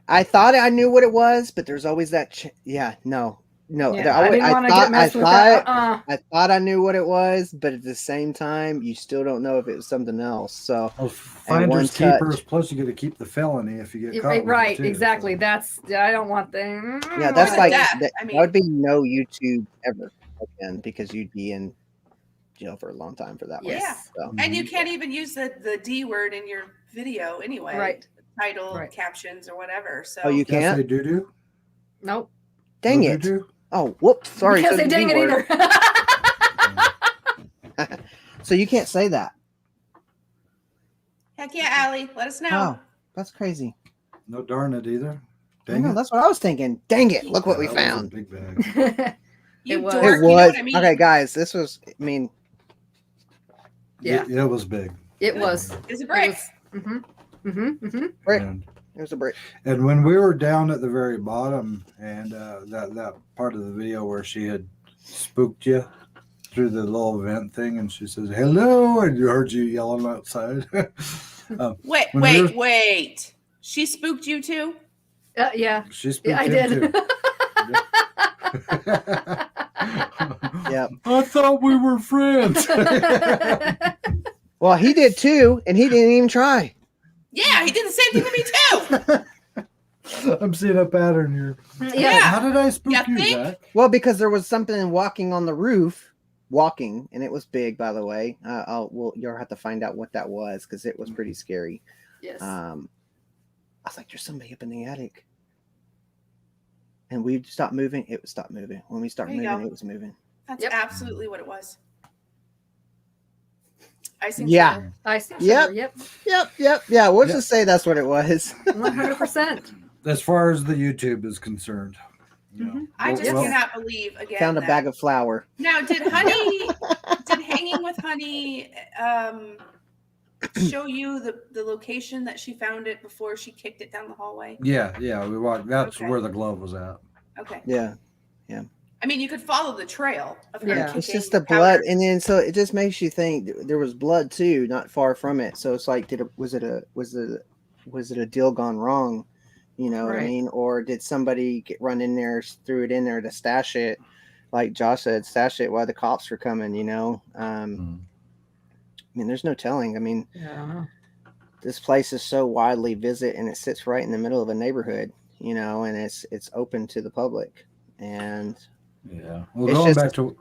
I thought I knew what it was, but there's always that. Yeah, no. Yeah, I didn't want to thought- get messed with thought- that. I thought I knew what it was, but at the same time, you still don't know if it was something else. So Well, one finders touch. keepers. Plus, you get to keep the felony if you get caught. Right, with it, right, too, exactly. so. That's I don't want the. yeah, that's Or the like death. that, I mean- that would be no YouTube ever again, because you'd be in jail for a long time for that Yes. one. So And you can't even use the D word in your video anyway. Right. Title, Right. captions, or whatever. So Oh, you Yes, can't. they do. Nope. Dang No it! doo-doo? Oh, whoops! Sorry. Because said they the dang D it word. either. So you can't say that. heck yeah, Allie, let us know. Oh, that's crazy. No darn it either. I Dang know, it. that's what I was thinking. Dang it! Look what we Yeah, that was a found. big bag. You It was. dork, It you know was what I mean? okay, guys. This was. I mean, Yeah. It was big. It was. It's a brick. Mm-hmm. Mm-hmm. Mm-hmm. Brick. And, it was a brick. and when we were down at the very bottom, and that part of the video where she had spooked you through the little vent thing, and she says hello, and you heard you yelling outside. Wait, When wait, we wait. She spooked you too? Yeah. She spooked Yeah, I him did. too. Yep. I thought we were friends. Well, he did too, and he didn't even try. Yeah, he did the same thing to me too. I'm seeing a pattern here. Yeah. How did I spook You you, think? Zach? Well, because there was something walking on the roof, and it was big, by the way. You'll have to find out what that was, because it was pretty scary. Yes. I was like, "There's somebody up in the attic," and we stopped moving. It would stop moving. When we started There you moving, go. it was moving. That's Yep. absolutely what it was. Icing Yeah. sugar. I see. Yep. Yep. Yep. Yeah. We'll Yep. just say that's what it was. 100%. As far as the YouTube is concerned, you know, I just well, cannot believe again. Found a that- bag of flour. Now, did Hanging with Honey show you the location that she found it before she kicked it down the hallway? yeah, we walked. That's Okay. where the glove was at. Okay. Yeah. I mean, you could follow the trail of her Yeah. kicking It's just the powder. blood, and then so it just makes you think there was blood too, not far from it. So it's like, was it a deal gone wrong? You know what I Right. mean? Or did somebody run in there, threw it in there to stash it, like Josh said, stash it while the cops were coming? You know, I mean, there's no telling. I mean, Yeah, I don't know. this place is so widely visited, and it sits right in the middle of a neighborhood. You know, and it's open to the public. And Yeah. Well, It's going just- back to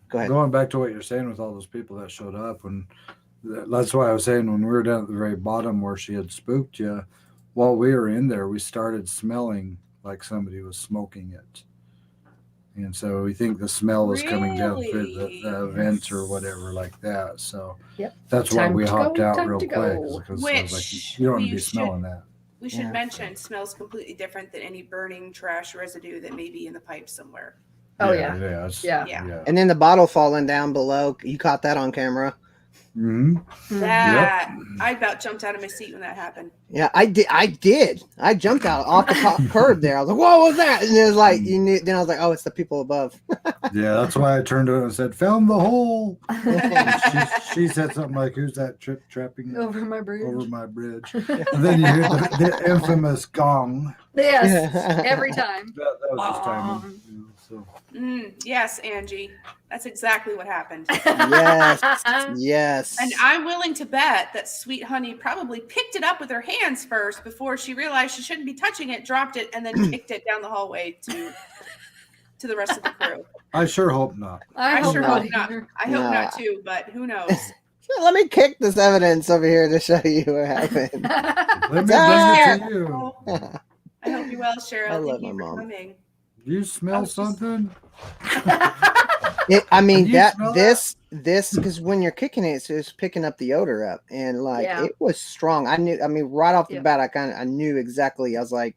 go ahead. going back to what you're saying with all those people that showed up, and that's why I was saying when we were down at the very bottom where she had spooked you, while we were in there, we started smelling like somebody was smoking it, and so we think the smell was coming down through the Really? vents or whatever like that. So Yep. that's why Time we to hopped go, out time real to quick go. because I was Which like, you don't want to we be smelling that. We should Yeah. mention smells completely different than any burning trash residue that may be in the pipe somewhere. Oh, yeah. it's- Yeah. Yeah. And then the bottle falling down below. You caught that on camera. Mm-hmm. That I about jumped out of my seat when that happened. Yeah, I did. I jumped out off the top curb there. I was like, "What was that?" And it was like, you knew. Then I was like, "Oh, it's the people above." Yeah, that's why I turned to it and said, "Found the hole." And she said something like, "Who's that trapping Over my bridge. over my bridge?" And then you hear the infamous gong. Yes. Every time. That was his timing. So Yes, Angie. That's exactly what happened. Yes. Yes. And I'm willing to bet that Sweet Honey probably picked it up with her hands first before she realized she shouldn't be touching it, dropped it, and then kicked it down the hallway to the rest of the crew. I sure hope not. I hope sure not hope not. either. I hope Nah. not too, but who knows? Let me kick this evidence over here to show you what happened. Let me bring Ah! it to you. I hope you're well, Cheryl. I love Thank you my for mom. coming. Do you smell just- something? I mean Can you that smell this because when you're kicking it, it's picking up the odor up, and like Yeah. it was strong. I knew. I mean, right off the Yep. bat, I knew exactly. I was like,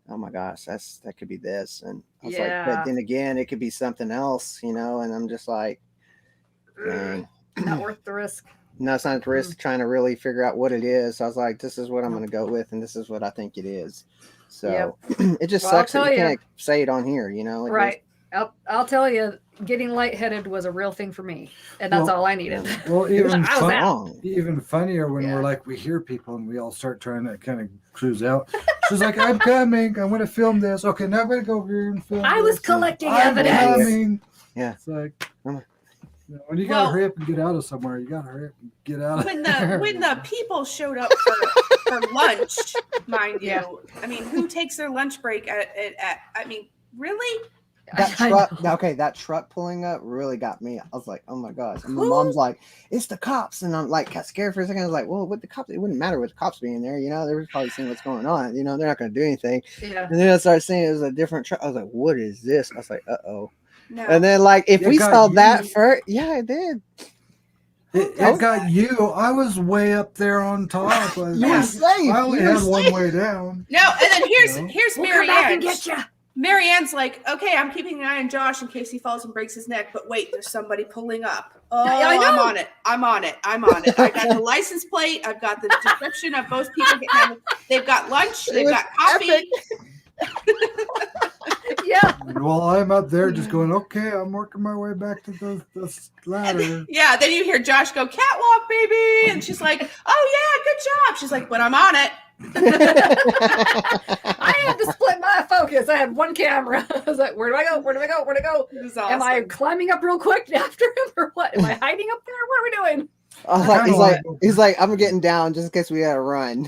oh my gosh, that could be this, and I was like, Yeah. but then again, it could be something else, you know. And I'm just like, dang. Not worth the risk. No, it's not the risk trying to really figure out what it is. So I was like, this is what I'm No. going to go with, and this is what I think it is. So Yep. it just Well, I'll sucks that tell you ya. can't say it on here, you know. It Right. I'll tell you, getting lightheaded was a real thing for me, and that's Well- all I needed. Well, I was even out. wrong. even funnier when Yeah. we're like, we hear people and we all start trying to kind of cruise out. She's like, I'm coming. I'm going to film this. Okay, now I'm going to go over here and film I was this. collecting I'm evidence. coming. Yeah. It's like, Come on. when you got to Well- hurry up and get out of somewhere, you got to hurry up and get out of When there. the people showed up for lunch, mind you, Yeah. I mean, who takes their lunch break at I mean, really? That I truck, know. okay, that truck pulling up really got me. I was like, oh my gosh. And my Who? mom's like, it's the cops. And I'm like, got scared for a second. I was like, well, with the cops, it wouldn't matter with the cops being there. You know, they were probably seeing what's going on. You know, they're not going to do anything. Yeah. And then I started seeing it was a different truck. I was like, what is this? I was like, uh-oh. No. And then, like, if It we got saw you. that first, yeah, it did. It got you. I was way up there on top. You Yeah. were safe. I only You were had one safe. way down. No, and then here's No. here's We'll come back Marianne. and get you. Marianne's like, okay, I'm keeping an eye on Josh in case he falls and breaks his neck. But wait, there's somebody pulling up. Oh, I I'm know. on it. I'm on it. I'm on it. I got the license plate. I've got the description of both people getting out. They've got lunch. It They've was got coffee. epic. Yeah. And while I'm up there just going, okay, I'm working my way back to the ladder. Yeah, then you hear Josh go, catwalk, baby. And she's like, oh, yeah, good job. She's like, but I'm on it. I had to split my focus. I had one camera. I was like, where do I go? Where do I go? Where do I go? It was Am I awesome. climbing up real quick after him or what? Am I hiding up there? What are we doing? I was like, Kinda he's like, I'm getting down just in case we gotta run.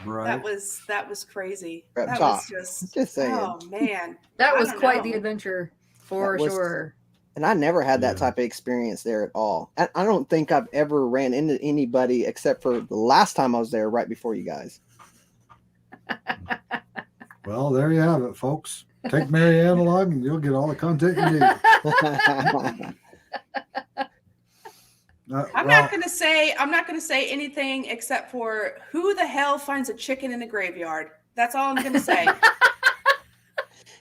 Right. That was crazy. Rep That top. was just, Just saying. oh, man. That I was don't quite the know. adventure for That was- sure. And I never had that Yeah. type of experience there at all. I don't think I've ever ran into anybody except for the last time I was there right before you guys. Well, there you have it, folks. Take Marianne along and you'll get all the content you need. I'm not gonna say anything except for who the hell finds a chicken in a graveyard. That's all I'm gonna say.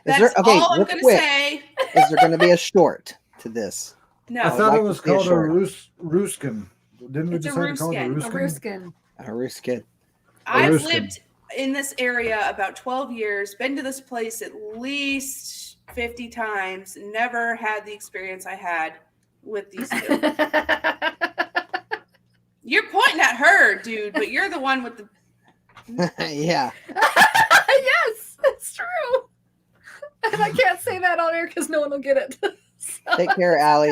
That's all I'm real gonna quick, say. is there going to be a short to this? No, I thought like it was to see a called a short. rooskin. Didn't we It's a decide to call it a rooskin. A rooskin? rooskin. A risk kid. I've Rooskin. lived in this area about 12 years, been to this place at least 50 times, never had the experience I had with these two. You're pointing at her, dude, but you're the one with the. Yeah. Yes, it's true. And I can't say that on air because no one will get it. So- Take care, Allie.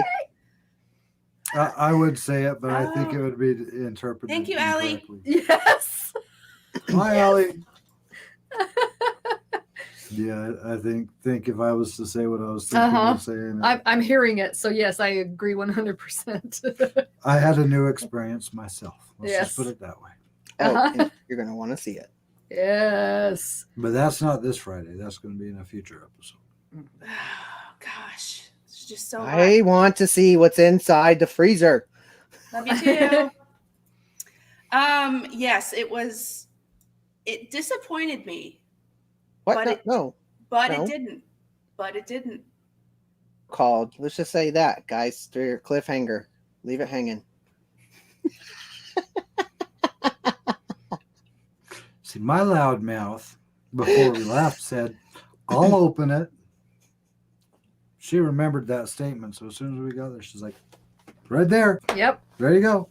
I would say it, but I think Oh. it would be interpreted. Thank you, Allie. incorrectly. Yes. Hi, Allie. Yeah, I think if I was to say what I was thinking Uh-huh. of saying, I'm hearing it. So, yes, I agree 100%. I had a new experience myself. Let's Yes. just put it that way. Oh, Uh-huh. and you're going to want to see it. Yes. But that's not this Friday. That's going to be in a future episode. Oh, gosh. It's just so I want to see what's inside the freezer. Love you too. Yes, it disappointed me, What? But No, it- no. but No. it didn't. But it didn't. Called. Let's just say that, guys. Through your cliffhanger. Leave it hanging. See, my loud mouth before we left said, I'll open it. She remembered that statement. So as soon as we got there, she's like, right there. Yep. There you go.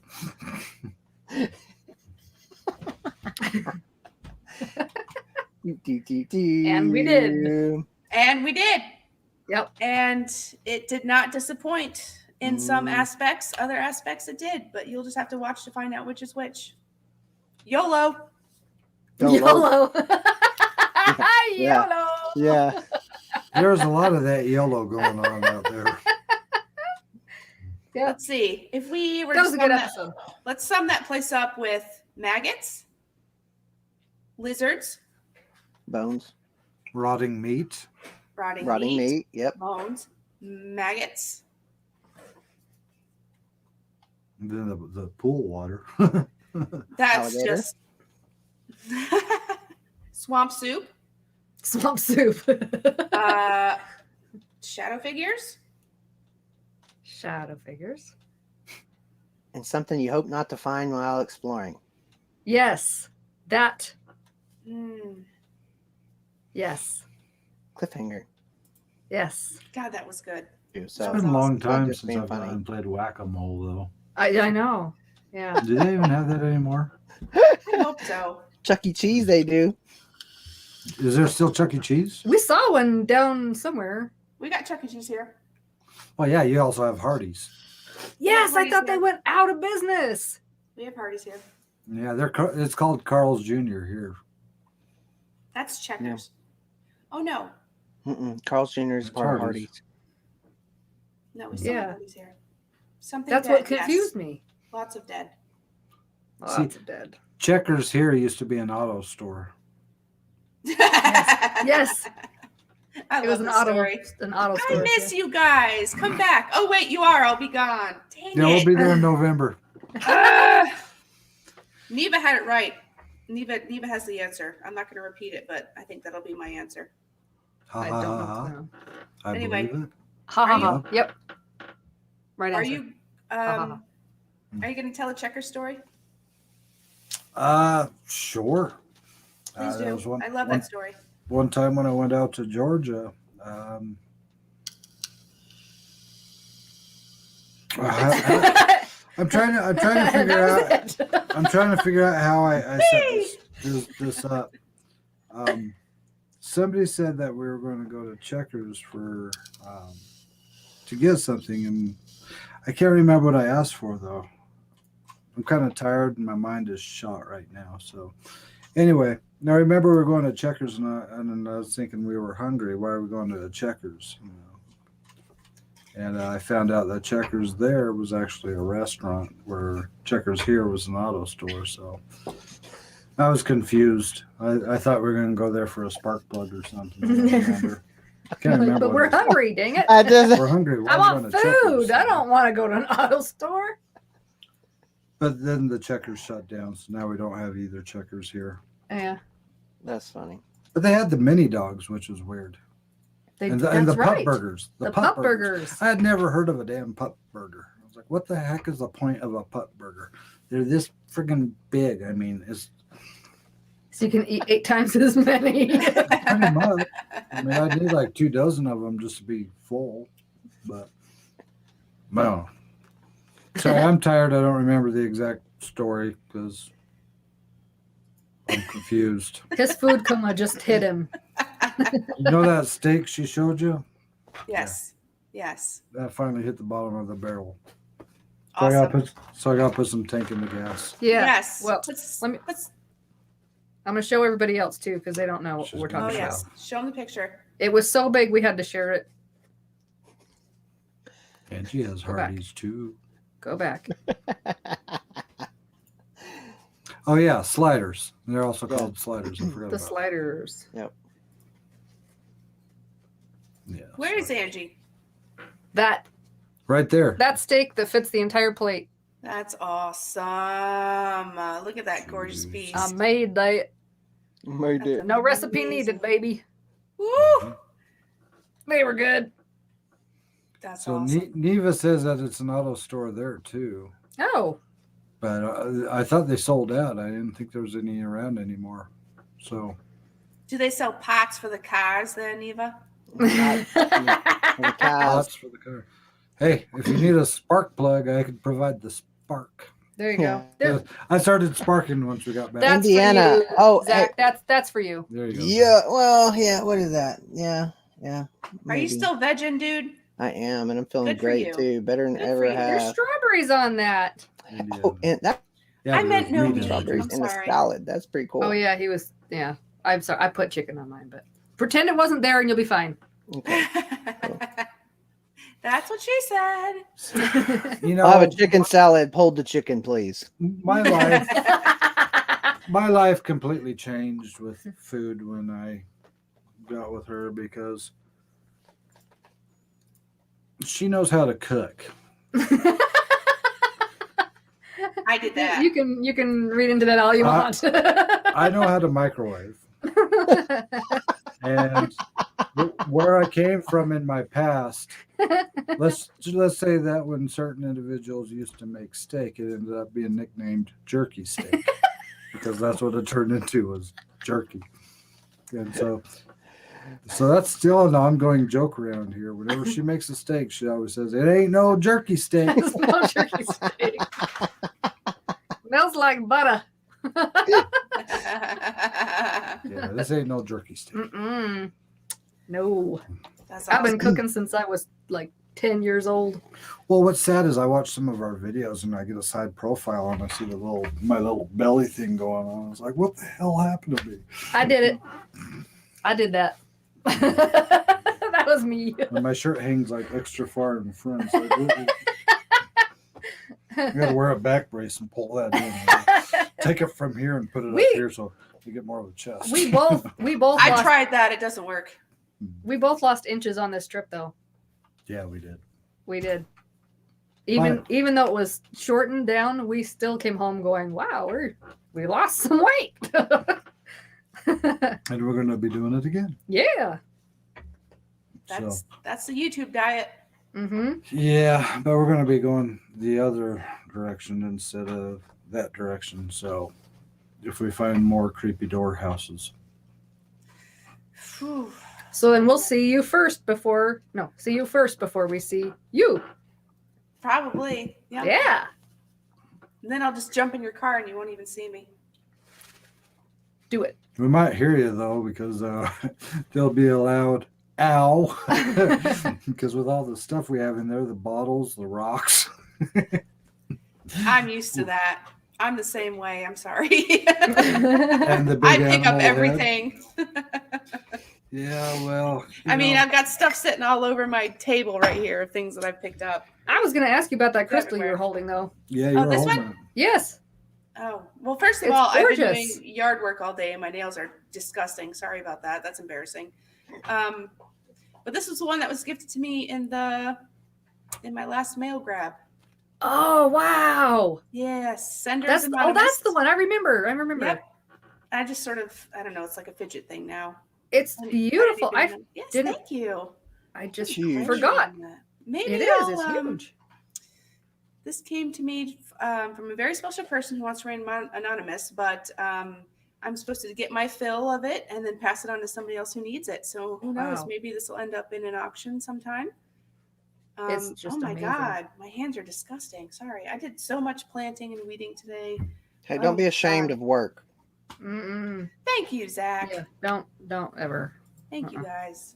And we did. And we did. Yep. And it did not disappoint in some Mm. aspects. Other aspects it did, but you'll just have to watch to find out which is which. YOLO. YOLO. Yeah. YOLO. Yeah. There's a lot of that yellow going on out there. Yeah. Let's see. If we were That to was a sum good that, episode. let's sum that place up with maggots, lizards, Bones. Rotting meat. rotting Meat. Yep. bones, maggots. And then the pool water. That's Alligator? just swamp soup, Swamp soup. shadow figures, Shadow figures. And something you hope not to find while exploring. Yes. That. Mm, Yes. Cliffhanger. Yes. God, that was good. So It's been a long Glad time just since being I've funny. gone and played whack-a-mole, though. I know. Yeah. Do they even have that anymore? I hope so. Chuck E. Cheese, they do. Is there still Chuck E. Cheese? We saw one down somewhere. We got Chuck E. Cheese here. Well, yeah, you also have Hardee's. Yes, I Hardee's thought they here. went out of business. We have parties here. Yeah, it's called Carl's Jr. here. That's Checkers. Oh no, Carl's Jr. is It's part of Hardee's. Hardee's. no, we still Yeah. have parties here. Something. That's dead, what confused yes. me. Lots of dead. Lots of dead. Checkers here used to be an auto store. Yes. I It was love an the auto story. I I miss you guys. Come back. Oh wait, you are. I'll be gone. Dang Yeah, we'll it. be there in November. Ah! Neva had it right. Neva has the answer. I'm not going to repeat it, but I think that'll be my answer. Ha, I ha, don't ha, know. ha. No. I Anyway. believe it. Ha ha Are ha. Yep. Right Are answer. you? ha. Are you going to tell a checker story? Sure. Please There do. was one, I love one, that story. one time when I went out to Georgia. I'm trying to figure out. That I'm trying to figure out how I set this up. Somebody said that we were going to go to Checkers for to get something, and I can't remember what I asked for though. I'm kind of tired, and my mind is shot right now. So, anyway, now I remember we were going to Checkers, and I was thinking we were hungry. Why are we going to the Checkers? You know? And I found out that Checkers there was actually a restaurant, where Checkers here was an auto store. So I was confused. I thought we were going to go there for a spark plug or something. I don't remember. I can't remember. but what we're it was. hungry, dang it. I just, We're hungry. Why I are we want going to Checkers? food. I don't want to go to an auto store. But then the Checkers shut down, so now we don't have either Checkers here. Yeah. that's funny. But they had the mini dogs, which was weird. And the that's pup right. burgers. The pup burgers. I had never heard of a damn pup burger. I was like, what the heck is the point of a pup burger? They're this friggin' big. I mean, it's So you can eat 8 times as many. pretty much. I mean, I'd need like 2 dozen of them just to be full. But, no. Sorry, I'm tired. I don't remember the exact story because I'm confused. His food coma just hit him. You know that steak she showed you? Yes. Yes. That finally hit the bottom of the barrel. So Awesome. I gotta put some tank in the gas. Yeah. Yes. Well, Let's- let me- let's- I'm going to show everybody else too because they don't know what She's we're gonna oh talking yes. about. Show them the picture. It was so big we had to share it. And she has Go back. Hardee's too. Go back. Oh yeah, sliders. They're also Yeah. called sliders. I forgot The about sliders. that. Yeah. Where is Angie? That Right there. steak that fits the entire plate. That's awesome. Look at that gorgeous Jeez. piece. I made that. Made it. No recipe Amazing. needed, baby. Woo! They were good. That's So awesome. Neva says that it's an auto store there too. Oh, But I thought they sold out. I didn't think there was any around anymore. So Do they sell pots for the cars then, Eva? The cows. lots for the car. Hey, if you need a spark plug, I could provide the spark. there you go. There, I started sparking once we got back. that's Indiana. For you, Oh, Zach. That's for you. There you go. Yeah, well, yeah, what is that? Yeah. Yeah. Are you maybe. still vegging, dude? I am, and I'm feeling Good for great you. too. Better than Good for ever you. There's have. strawberries on that. Oh, and that Yeah, I but meant it was no meat meat. strawberries I'm in the sorry. salad. That's pretty cool. Oh yeah, he was. Yeah, I'm sorry. I put chicken on mine, but pretend it wasn't there, and you'll be fine. Okay. That's what she said. You know, I'll have a chicken salad. Hold the chicken, please. my life completely changed with food when I got with her because she knows how to cook. I did that. You can read into that all you want. I know how to microwave. And where I came from in my past, let's say that when certain individuals used to make steak, it ended up being nicknamed jerky steak because that's what it turned into, was jerky. And so that's still an ongoing joke around here. Whenever she makes a steak, she always says, "It ain't no jerky steak." It's no jerky steak. Smells like butter. Yeah, this ain't no jerky steak. Mm-mm. No. That's I've been awesome. cooking since I was like 10 years old. Well, what's sad is I watch some of our videos and I get a side profile and I see my little belly thing going on. I was like, what the hell happened to me? I did it. I did that. That was me. And my shirt hangs like extra far in front. It's like, I got to wear a back brace and pull that in. Take it from here and put it up here so you get more of a chest. We both I lost, tried that. It doesn't work. we both lost inches on this trip though. Yeah, we did. We did. Even though it was shortened down, we still came home going, wow, we lost some weight. And we're going to be doing it again. Yeah. That's the YouTube diet. Mm-hmm. Yeah, but we're going to be going the other direction instead of that direction. So if we find more creepy door houses. Whew. So then we'll see you first before we see you. Probably. Yeah. Yeah. And then I'll just jump in your car and you won't even see me. Do it. We might hear you though, because they'll be allowed. Ow. Because with all the stuff we have in there, the bottles, the rocks. I'm used to that. I'm the same way. I'm sorry. And the big I pick up animal everything. Yeah, well. I mean, I've got stuff sitting all over my table right here of things that I've picked up. I was going to ask you about that crystal you Everywhere. were holding, though. Yeah, you're this holding one? it. Yes. Oh, well, first of It's all, I've been gorgeous. doing yard work all day and my nails are disgusting. Sorry about that. That's embarrassing. But this was the one that was gifted to me in my last mail grab. Oh, wow. Yes, Senders That's Anonymous. the one. I remember. Yep. I just sort of, I don't know, it's like a fidget thing now. It's And beautiful. yes, didn't- thank you. I just Huge. forgot. Maybe It is. It's huge. This came to me from a very special person who wants to remain anonymous, but I'm supposed to get my fill of it and then pass it on to somebody else who needs it. So who knows? Wow. Maybe this will end up in an auction sometime. It's just oh my amazing. God, my hands are disgusting. Sorry, I did so much planting and weeding today. Hey, don't be ashamed of work. Mm-mm. Thank you, Zach. Yeah, don't ever. Thank you, guys.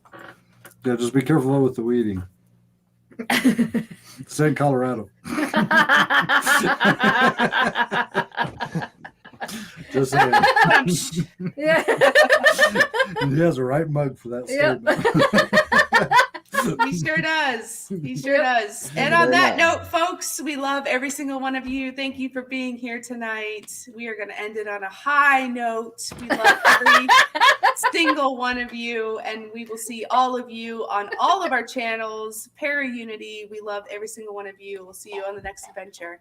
Yeah, just be careful with the weeding. It's in Colorado. Just saying. Yeah. He has the right mug for that Yep. statement. He sure does. He sure Yep. does. And Very on that nice. note, folks, we love every single one of you. Thank you for being here tonight. We are going to end it on a high note. We love every single one of you, and we will see all of you on all of our channels. Para Unity, we love every single one of you. We'll see you on the next adventure.